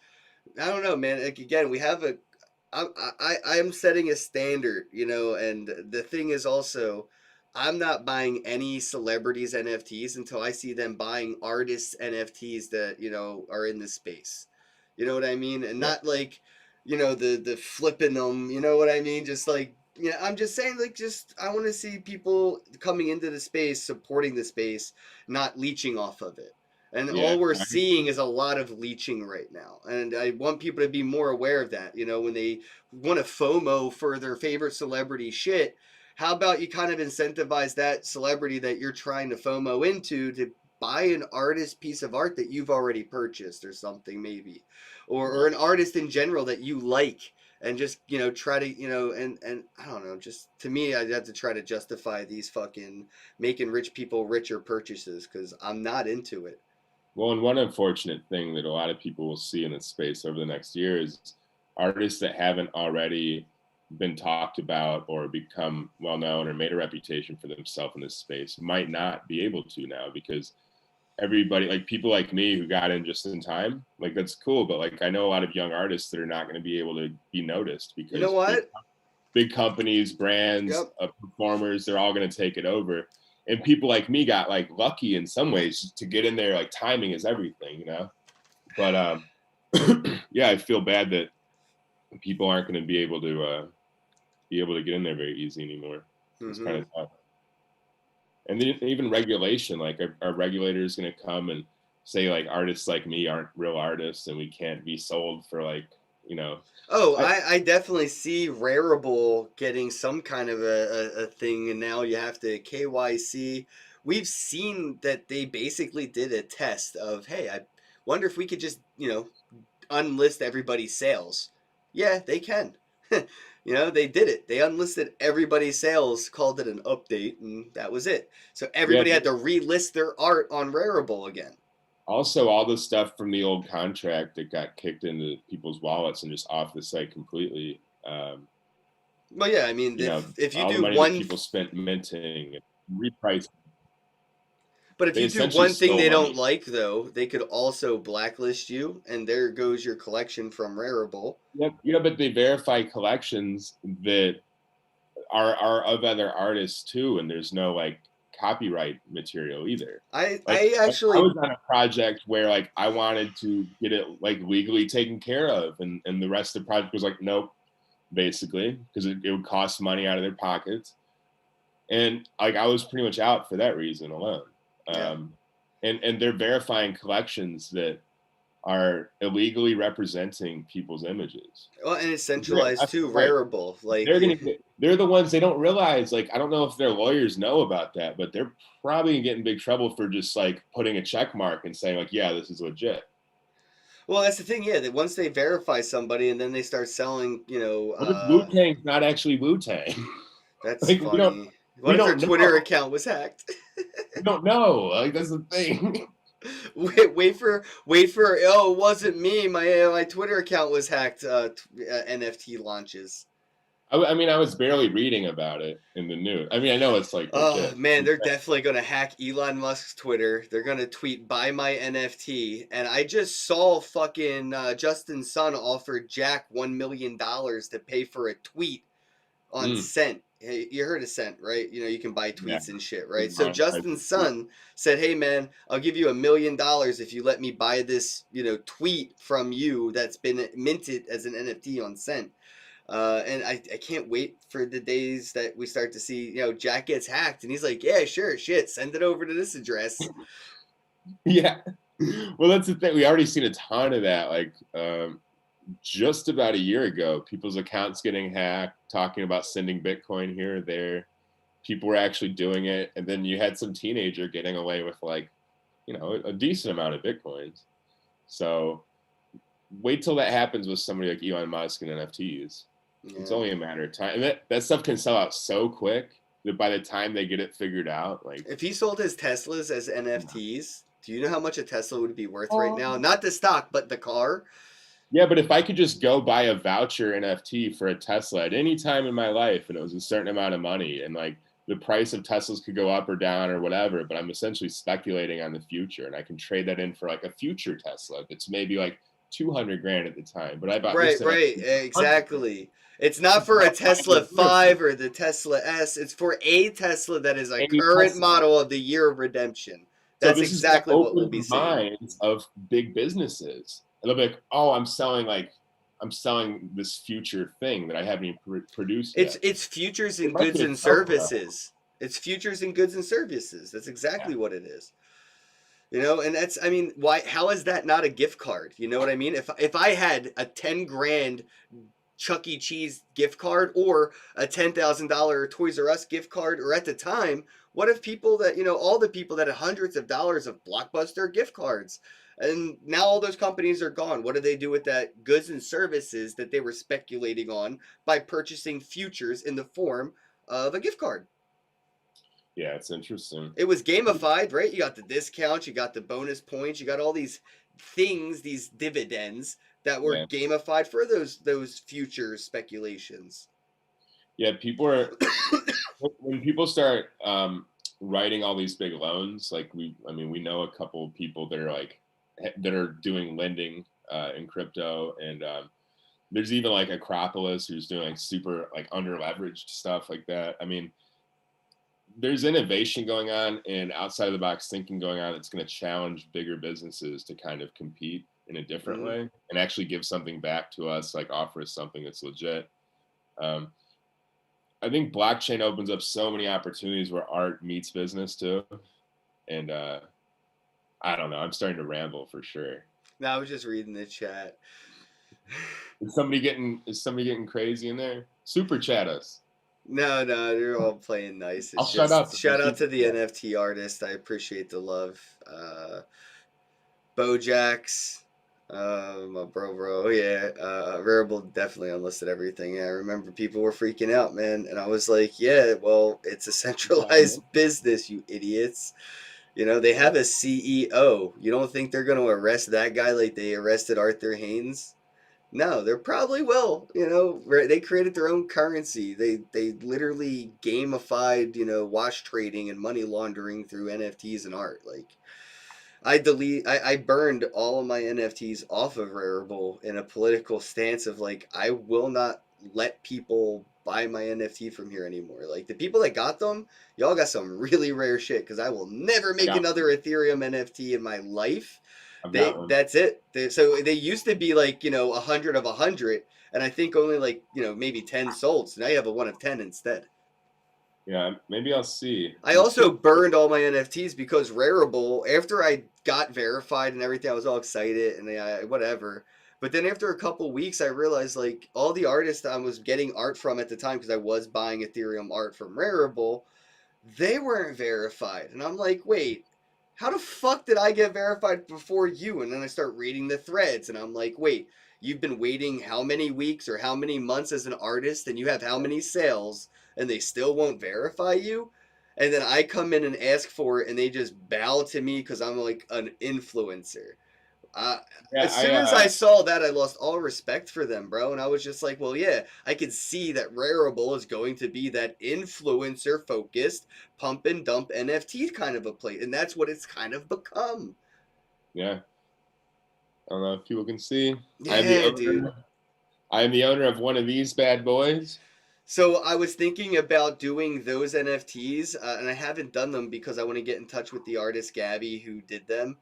I don't know, man. Like, again, we have I am setting a standard, you know, and the thing is also, I'm not buying any celebrities NFTs until I see them buying artists NFTs that, you know, are in this space. You know what I mean? And not like, you know, the flipping them, you know what I mean? Just like, you know, I'm just saying, like, just, I want to see people coming into the space, supporting the space, not leeching off of it. And all we're seeing is a lot of leeching right now. And I want people to be more aware of that. You know, when they want to FOMO for their favorite celebrity shit, how about you kind of incentivize that celebrity that you're trying to FOMO into to buy an artist piece of art that you've already purchased or something, maybe, or an artist in general that you like, and just, you know, try to, you know, and I don't know, just to me, I'd have to try to justify these fucking making rich people richer purchases, because I'm not into it. Well, and one unfortunate thing that a lot of people will see in this space over the next year is artists that haven't already been talked about or become well known or made a reputation for themselves in this space might not be able to now, because everybody, like people like me who got in just in time, like that's cool, but like I know a lot of young artists that are not going to be able to be noticed because, you know what, big companies, brands, performers, they're all going to take it over. And people like me got like lucky in some ways to get in there. Like timing is everything, you know. But yeah, I feel bad that people aren't going to be able to get in there very easy anymore. It's kind of tough. And then even regulation, like are regulators going to come and say like artists like me aren't real artists and we can't be sold for like, you know? Oh, I definitely see Rarible getting some kind of a thing, and now you have to KYC. We've seen that they basically did a test of, hey, I wonder if we could just, you know, unlist everybody's sales. Yeah, they can. You know, they did it. They unlisted everybody's sales, called it an update, and that was it. So everybody had to relist their art on Rarible again. Also, all the stuff from the old contract that got kicked into people's wallets and just off the site completely. Well, yeah, I mean, if you all do the money one, that people spent minting and repricing. But if you do one thing they don't like, though, they could also blacklist you, and there goes your collection from Rarible. Yeah, but they verify collections that are of other artists too, and there's no like copyright material either. I was on a project where like I wanted to get it like legally taken care of, and the rest of the project was like nope, basically, because it would cost money out of their pockets, and like I was pretty much out for that reason alone. And they're verifying collections that are illegally representing people's images. Well, and it's centralized too, Rarible. Like they're the ones they don't realize. Like I don't know if their lawyers know about that, but they're probably getting in big trouble for just like putting a check mark and saying like, yeah, this is legit. Well, that's the thing, yeah. That once they verify somebody and then they start selling, you know, Wu-Tang's not actually Wu-Tang. That's like, funny. What if their Twitter account was hacked? We don't know. Like that's the thing. Wait for oh, it wasn't me, my Twitter account was hacked. NFT launches. I mean, I was barely reading about it in the news. I mean, I know it's like Oh legit. man, they're definitely gonna hack Elon Musk's Twitter. They're gonna tweet "Buy my NFT," and I just saw fucking Justin Sun offered Jack $1 million to pay for a tweet on Mm, Cent. Hey, you heard of Cent, right? You know, you can buy yeah. tweets and shit, right? So Justin Yeah. Sun said, "Hey man, I'll give you $1 million if you let me buy this, tweet from you that's been minted as an NFT on Cent." And I can't wait for the days that we start to see, Jack gets hacked and he's like, "Yeah, sure, shit, send it over to this address." Yeah. Well, that's the thing. We already seen a ton of that. Like just about a year ago, people's accounts getting hacked, talking about sending Bitcoin here or there. People were actually doing it, and then you had some teenager getting away with like, a decent amount of Bitcoins. So wait till that happens with somebody like Elon Musk and NFTs. It's Yeah. only a matter of time. And that stuff can sell out so quick that by the time they get it figured out, like, If he sold his Teslas as NFTs, do you know how much a Tesla would be worth right now? Not the stock, but the car. yeah, but if I could just go buy a voucher NFT for a Tesla at any time in my life and it was a certain amount of money and like the price of Teslas could go up or down or whatever, but I'm essentially speculating on the future and I can trade that in for like a future Tesla that's maybe like 200 grand at the time. But I bought Right, this right, NFT. exactly. It's not for a Tesla 5 or the Tesla S. It's for a Tesla that is a A current Tesla. model of the year of redemption. So That's this is going to exactly what we'll open be the seeing. minds of big businesses. And they'll be like, oh, I'm selling this future thing that I haven't even produced It's yet. it's futures in It might goods be a and Tesla. services. It's futures in goods and services. That's Yeah. exactly what it is. And that's, I mean, why? How is that not a gift card? You know what I mean? If I had a 10 grand Chuck E. Cheese gift card or a $10,000 Toys R Us gift card, or at the time, what if people that, all the people that had hundreds of dollars of Blockbuster gift cards, and now all those companies are gone? What do they do with that goods and services that they were speculating on by purchasing futures in the form of a gift card? Yeah, it's interesting. It was gamified, right? You got the discounts, you got the bonus points, you got all these things, these dividends that were Yeah. gamified for those future speculations. Yeah, people are when people start writing all these big loans, like we know a couple of people that are like that are doing lending in crypto, and there's even like Acropolis who's doing like super like under leveraged stuff like that. I mean, there's innovation going on and outside of the box thinking going on that's going to challenge bigger businesses to kind of compete in a different Mhm. way and actually give something back to us, like offer us something that's legit. Um, I think blockchain opens up so many opportunities where art meets business too. And I don't know, I'm starting to ramble for sure. No, I was just reading the chat. Is somebody getting crazy in there? Super chat us. No, they're all playing nice. I'll It's shut up. just shout out to the NFT artist. I appreciate the love. Bojax, my bro, yeah. Variable definitely unlisted everything. Yeah, I remember people were freaking out, man, and I was like, yeah, well, it's a centralized business, you idiots. They have a CEO. You don't think they're going to arrest that guy like they arrested Arthur Haynes? No, they probably will. They created their own currency. They literally gamified, wash trading and money laundering through NFTs and art. Like, I burned all of my NFTs off of Rarible in a political stance of like, I will not let people buy my NFT from here anymore. Like, the people that got them, y'all got some really rare shit, because I will never make another Ethereum NFT in my life. That's it. So they used to be like, 100 of 100, and I think only like, maybe 10 sold. So now you have a 1 of 10 instead. Yeah, maybe I'll see. I also burned all my NFTs because Rarible, after I got verified and everything, I was all excited and whatever. But then after a couple weeks, I realized like all the artists I was getting art from at the time, because I was buying Ethereum art from Rarible, they weren't verified. And I'm like, wait, how the fuck did I get verified before you? And then I start reading the threads and I'm like, wait, you've been waiting how many weeks or how many months as an artist, and you have how many sales, and they still won't verify you? And then I come in and ask for it and they just bow to me because I'm like an influencer. Uh, Yeah, as soon as I saw that, I lost all respect for them, bro. And I was just like, well, yeah, I could see that Rarible is going to be that influencer focused pump and dump NFT kind of a play. And that's what it's kind of become. yeah. I don't know if people can see. Yeah, dude. I am the owner of one of these bad boys. So I was thinking about doing those NFTs, and I haven't done them because I want to get in touch with the artist Gabby who did them.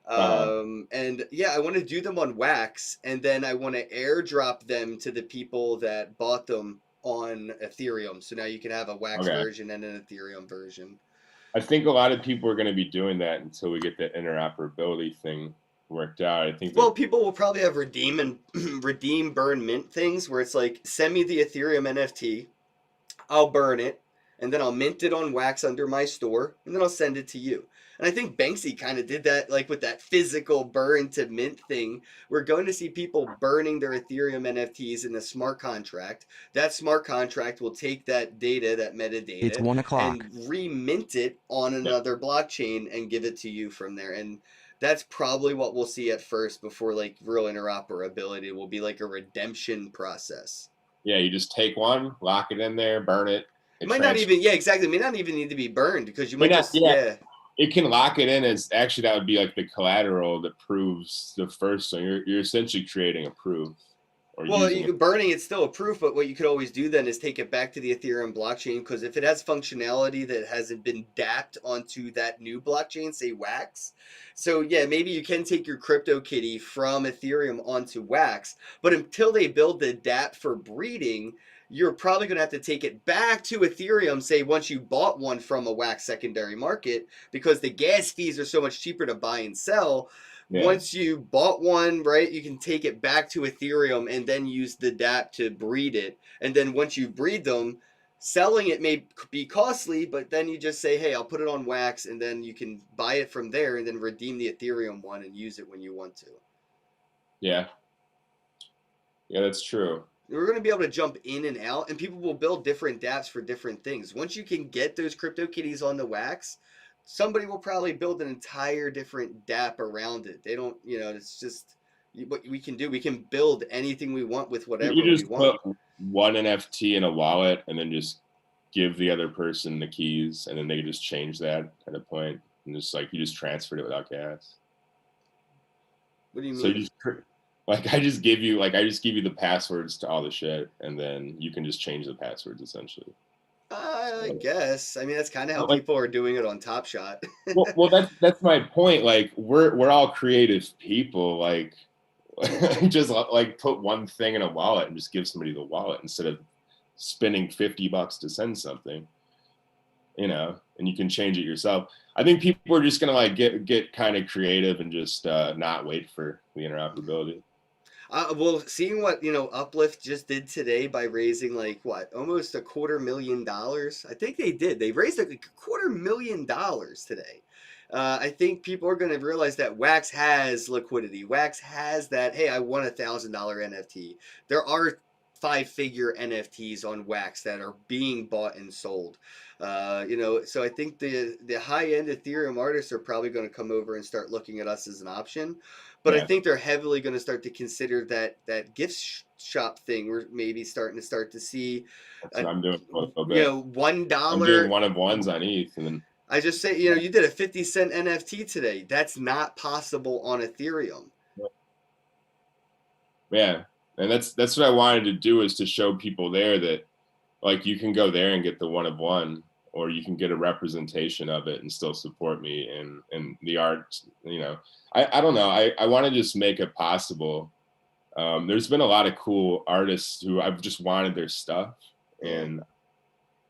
Uh-huh. And yeah, I want to do them on Wax, and then I want to airdrop them to the people that bought them on Ethereum. So now you can have a Wax Okay. version and an Ethereum version. I think a lot of people are going to be doing that until we get the interoperability thing worked out. I think Well, that, people will probably have redeem and redeem, burn, mint things where it's like, send me the Ethereum NFT. I'll burn it, and then I'll mint it on Wax under my store, and then I'll send it to you. And I think Banksy kind of did that, like with that physical burn to mint thing. We're going to see people burning their Ethereum NFTs in a smart contract. That smart contract will take that data, that metadata, It's 1 o'clock. and remint it on another blockchain and give it to you from there. And that's probably what we'll see at first before like real interoperability will be like a redemption process. yeah, you just take one, lock it in there, burn it. It might not even, yeah, exactly. It may not even need to be burned because you might just, yeah. It can lock it in as actually that would be like the collateral that proves the first one. You're essentially creating a proof. Or Well, burning it's still a proof, but what you could always do then is take it back to the Ethereum blockchain because if it has functionality that hasn't been dapped onto that new blockchain, say Wax. So yeah, maybe you can take your CryptoKitty from Ethereum onto Wax, but until they build the DApp for breeding, you're probably going to have to take it back to Ethereum, say once you bought one from a Wax secondary market, because the gas fees are so much cheaper to buy and sell. Yeah. Once you bought one, right, you can take it back to Ethereum and then use the DApp to breed it. And then once you breed them, selling it may be costly, but then you just say, hey, I'll put it on Wax, and then you can buy it from there and then redeem the Ethereum one and use it when you want to. Yeah. Yeah, that's true. We're going to be able to jump in and out, and people will build different dApps for different things. Once you can get those CryptoKitties on the Wax, somebody will probably build an entire different dApp around it. They don't, it's just what we can do. We can build anything we want with whatever you just we want. Put one NFT in a wallet and then just give the other person the keys, and then they can just change that at a point, and just like you just transferred it without gas. What do you mean? So you just I just give you the passwords to all the shit, and then you can just change the passwords essentially. I guess. I mean, that's kind of how people are doing it on Top Shot. well, that's my point. Like we're all creative people. Like just like put one thing in a wallet and just give somebody the wallet instead of spending $50 to send something. And you can change it yourself. I think people are just gonna like get kind of creative and just not wait for the interoperability. Well, seeing what Uplift just did today by raising almost $250,000. I think they did. They raised like $250,000 today. I think people are going to realize that Wax has liquidity. Wax has that. Hey, I want $1,000 NFT. There are 5-figure NFTs on Wax that are being bought and sold. So I think the high-end Ethereum artists are probably going to come over and start looking at us as an option. But I think they're heavily going to start to consider that gift shop thing. We're maybe starting to see. That's what I'm doing a little bit. $1. I'm doing one of ones on ETH, and then I just say, you did a 50-cent NFT today. That's not possible on Ethereum. Yeah, and that's what I wanted to do, is to show people there that like you can go there and get the one of one, or you can get a representation of it and still support me in the art. I don't know. I want to just make it possible. There's been a lot of cool artists who I've just wanted their stuff, and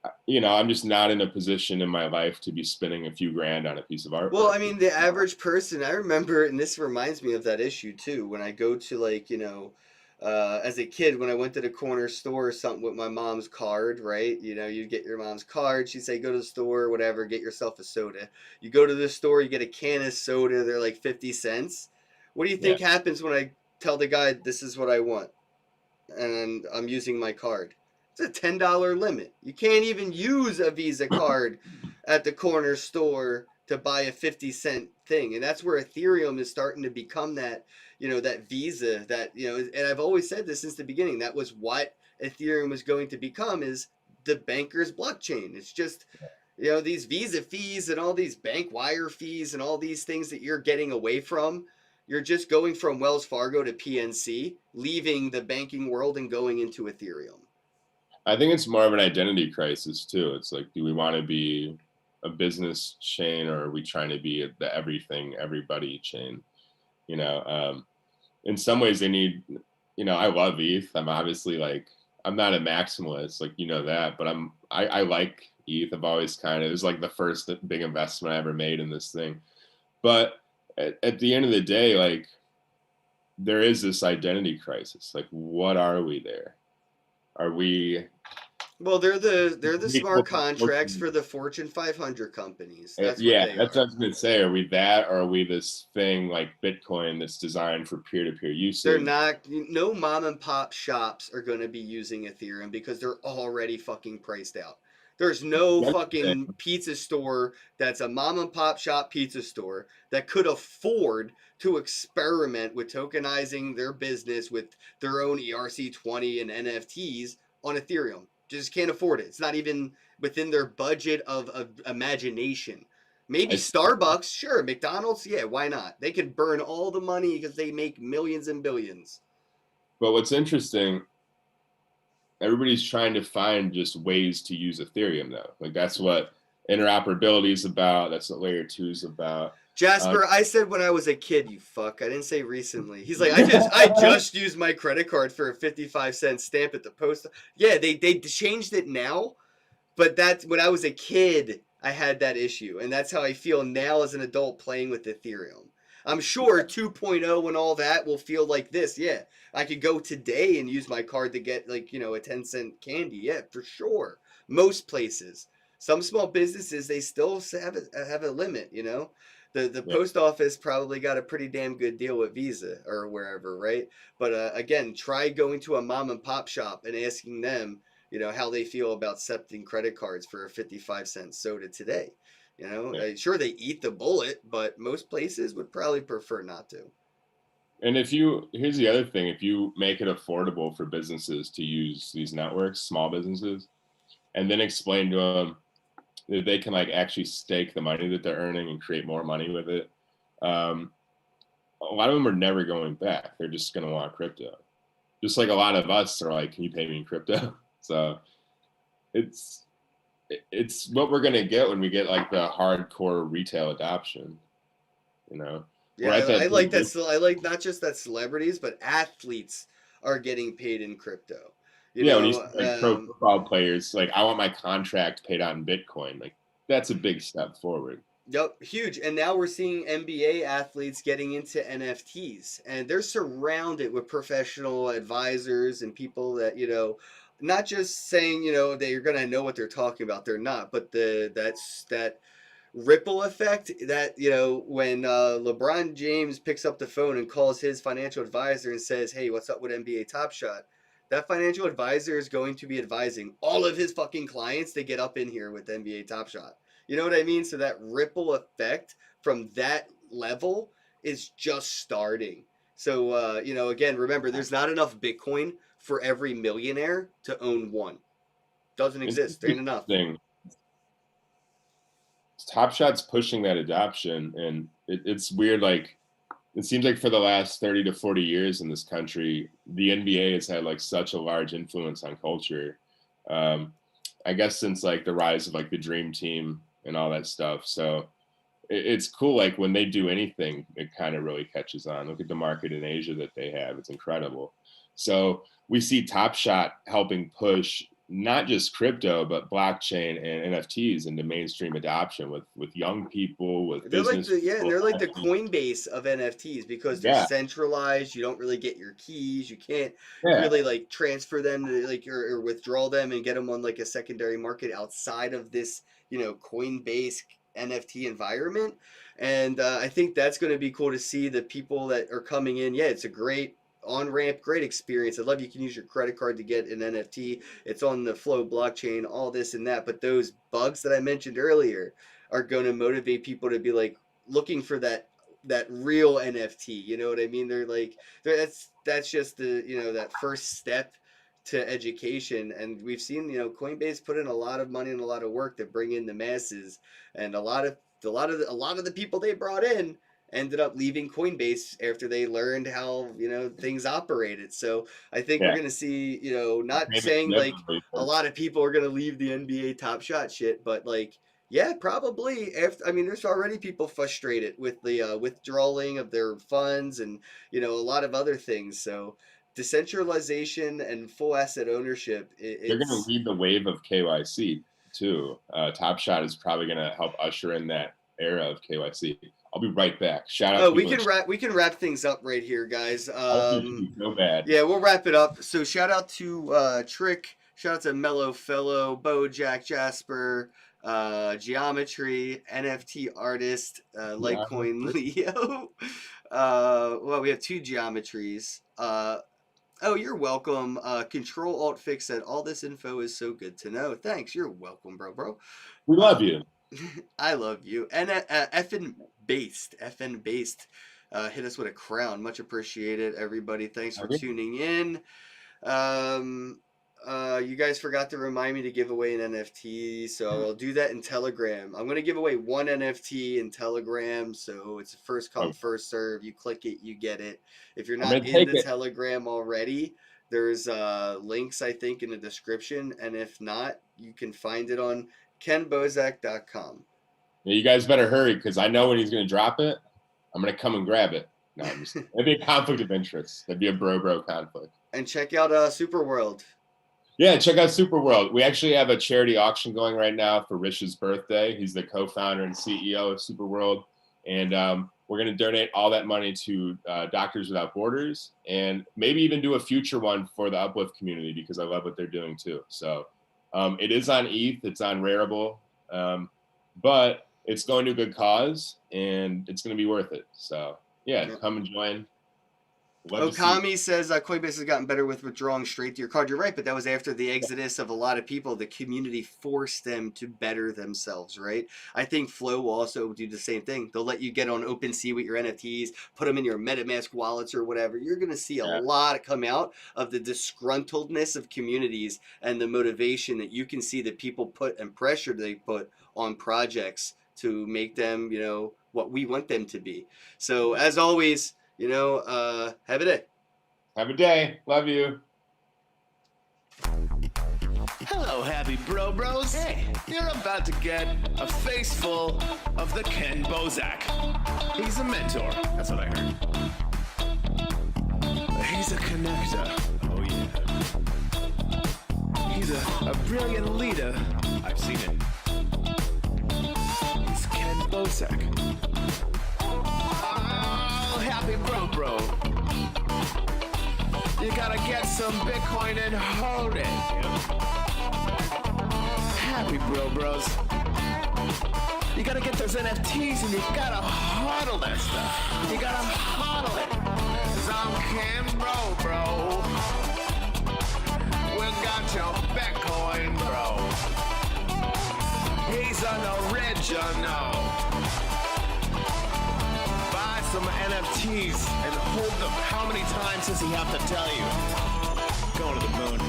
I'm just not in a position in my life to be spending a few grand on a piece of art. Well, I mean, the average person, I remember, and this reminds me of that issue too, when I go to as a kid, when I went to the corner store or something with my mom's card, right? You'd get your mom's card. She'd say, go to the store, whatever, get yourself a soda. You go to the store, you get a can of soda. They're like 50 cents. What do you think happens when I tell the guy, this is what I want, and I'm using my card? It's a $10 limit. You can't even use a Visa card at the corner store to buy a 50-cent thing. And that's where Ethereum is starting to become that, that Visa, that, and I've always said this since the beginning, that was what Ethereum was going to become, is the banker's blockchain. It's just, these Visa fees and all these bank wire fees and all these things that you're getting away from. You're just going from Wells Fargo to PNC, leaving the banking world and going into Ethereum. I think it's more of an identity crisis too. It's like, do we want to be a business chain, or are we trying to be the everything, everybody chain? In some ways they need, I love ETH. I'm obviously I'm not a maximalist, that, but I like ETH. I've always it was like the first big investment I ever made in this thing. But at the end of the day, there is this identity crisis. What are we there? Are we? Well, they're the smart contracts for the Fortune 500 companies. That's what they are. That's what I was going to say. Are we that, or are we this thing like Bitcoin that's designed for peer-to-peer usage? They're not. No mom and pop shops are going to be using Ethereum because they're already fucking priced out. There's no fucking pizza store that's a mom and pop shop pizza store that could afford to experiment with tokenizing their business with their own ERC20 and NFTs on Ethereum. Just can't afford it. It's not even within their budget of imagination. Maybe Starbucks, sure. McDonald's, yeah, why not? They can burn all the money because they make millions and billions. But what's interesting, everybody's trying to find just ways to use Ethereum though. That's what interoperability is about. That's what layer 2 is about. Jasper, I said when I was a kid, you fuck. I didn't say recently. He's like, I just used my credit card for a 55-cent stamp at the post. Yeah, they changed it now, but that's when I was a kid, I had that issue, and that's how I feel now as an adult playing with Ethereum. I'm sure 2.0 and all that will feel like this. Yeah, I could go today and use my card to get a 10-cent candy. Yeah, for sure. Most places. Some small businesses, they still have a limit, The post office probably got a pretty damn good deal with Visa or wherever, right? But again, try going to a mom and pop shop and asking them, how they feel about accepting credit cards for a 55-cent soda today. Sure, they eat the bullet, but most places would probably prefer not to. And here's the other thing, if you make it affordable for businesses to use these networks, small businesses, and then explain to them that they can actually stake the money that they're earning and create more money with it. A lot of them are never going back. They're just going to want crypto. Just like a lot of us are like, can you pay me in crypto? So it's what we're going to get when we get the hardcore retail adoption, Yeah, I like that. I like not just that celebrities, but athletes are getting paid in crypto. When you see pro football players, I want my contract paid out in Bitcoin. That's a big step forward. Yep, huge. And now we're seeing NBA athletes getting into NFTs, and they're surrounded with professional advisors and people that, not just saying, they're going to know what they're talking about. They're not, but that ripple effect that, when LeBron James picks up the phone and calls his financial advisor and says, hey, what's up with NBA Top Shot? That financial advisor is going to be advising all of his fucking clients to get up in here with NBA Top Shot. You know what I mean? So that ripple effect from that level is just starting. So, again, remember, there's not enough Bitcoin for every millionaire to own one. Doesn't exist. There ain't enough. Top Shot's pushing that adoption, and it's weird. It seems like for the last 30 to 40 years in this country, the NBA has had such a large influence on culture. I guess since the rise of the Dream Team and all that stuff. So it's cool. When they do anything, it kind of really catches on. Look at the market in Asia that they have. It's incredible. So we see Top Shot helping push not just crypto, but blockchain and NFTs into mainstream adoption with young people, with business. They're like the Coinbase of NFTs because they're centralized. You don't really get your keys. You can't really transfer them to or withdraw them and get them on a secondary market outside of this, Coinbase NFT environment. And I think that's going to be cool to see the people that are coming in. Yeah, it's a great on-ramp, great experience. I love you can use your credit card to get an NFT. It's on the Flow blockchain, all this and that. But those bugs that I mentioned earlier, are going to motivate people to be like looking for that real NFT. You know what I mean? They're like that's just the that first step to education. And we've seen Coinbase put in a lot of money and a lot of work to bring in the masses, and a lot of the people they brought in ended up leaving Coinbase after they learned how things operated. So I think we're Yeah. going to see not Maybe saying like inevitably, a lot of people are going to leave the NBA Top Shot shit, but like yeah, probably. After, I mean, there's already people frustrated with the withdrawing of their funds and a lot of other things. So decentralization and full asset ownership, they're going to it's lead the wave of KYC too. Top Shot is probably going to help usher in that era of KYC. I'll be right back. Shout out. we can wrap things up right here, guys. No bad. Yeah, we'll wrap it up. So shout out to Trick, shout out to Mellow Fellow, Bojack, Jasper, Geometry, NFT Artist, Litecoin Leo. Well, we have 2 geometries. Oh, you're welcome. Control Alt Fix said all this info is so good to know. Thanks. You're welcome, bro. We love you. I love you. And FN Based. Hit us with a crown. Much appreciated, everybody. Thanks for tuning in. You guys forgot to remind me to give away an NFT, so I'll do that in Telegram. I'm going to give away 1 NFT in Telegram, so it's a first come, first serve. You click it, you get it. If you're not in the Telegram already, there's links, I think, in the description, and if not, you can find it on KennBosak.com. Yeah, you guys better hurry, because I know when he's going to drop it. I'm going to come and grab it. No, it'd be a conflict of interest. That'd be a bro conflict. And check out Superworld. Yeah, check out Superworld. We actually have a charity auction going right now for Rich's birthday. He's the co-founder and CEO of Superworld. And we're going to donate all that money to Doctors Without Borders, and maybe even do a future one for the Uplift community, because I love what they're doing too. So it is on ETH. It's on Rarible. But it's going to a good cause, and it's going to be worth it. So, yeah, come and join. Okami says Coinbase has gotten better with withdrawing straight to your card. You're right, but that was after the exodus of a lot of people. The community forced them to better themselves, right? I think Flow will also do the same thing. They'll let you get on OpenSea with your NFTs, put them in your MetaMask wallets or whatever. You're going to see a lot come out of the disgruntledness of communities and the motivation that you can see that people put and pressure they put on projects to make them, what we want them to be. So as always, have a day. Have a day. Love you. Hello, happy bros. Hey, you're about to get a face full of the Kenn Bosak. He's a mentor. That's what I heard. He's a connector. Oh, yeah. He's a brilliant leader. I've seen it. He's Kenn Bosak. Happy bro. You gotta get some Bitcoin and hold it. Happy bros. You gotta get those NFTs and you gotta hodl that stuff. You gotta hodl it. 'Cause I'm Kenn bro. We got your Bitcoin, bro. He's an original. Some NFTs and hold them. How many times does he have to tell you? Going to the moon.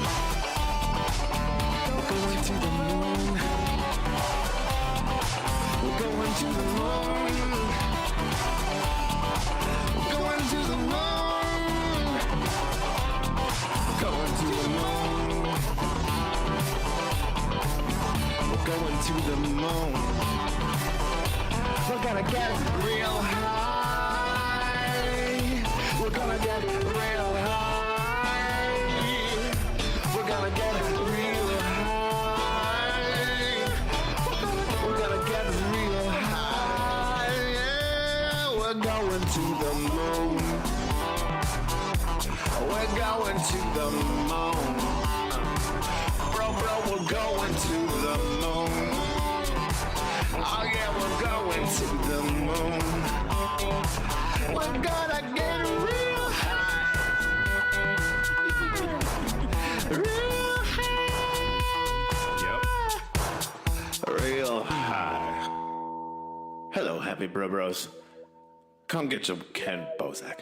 We're going to the moon. We're going to the moon. We're going to the moon. We're going to the moon. We're going to the moon. We're gonna get real high. We're gonna get real high. We're gonna get real high. We're gonna get real high. Yeah, we're going to the moon. We're going to the moon. Bro, we're going to the moon. Oh yeah, we're going to the moon. We're gonna get real high. Real high. Yep. Real high. Hello, happy bro bros. Come get your Kenn Bosak.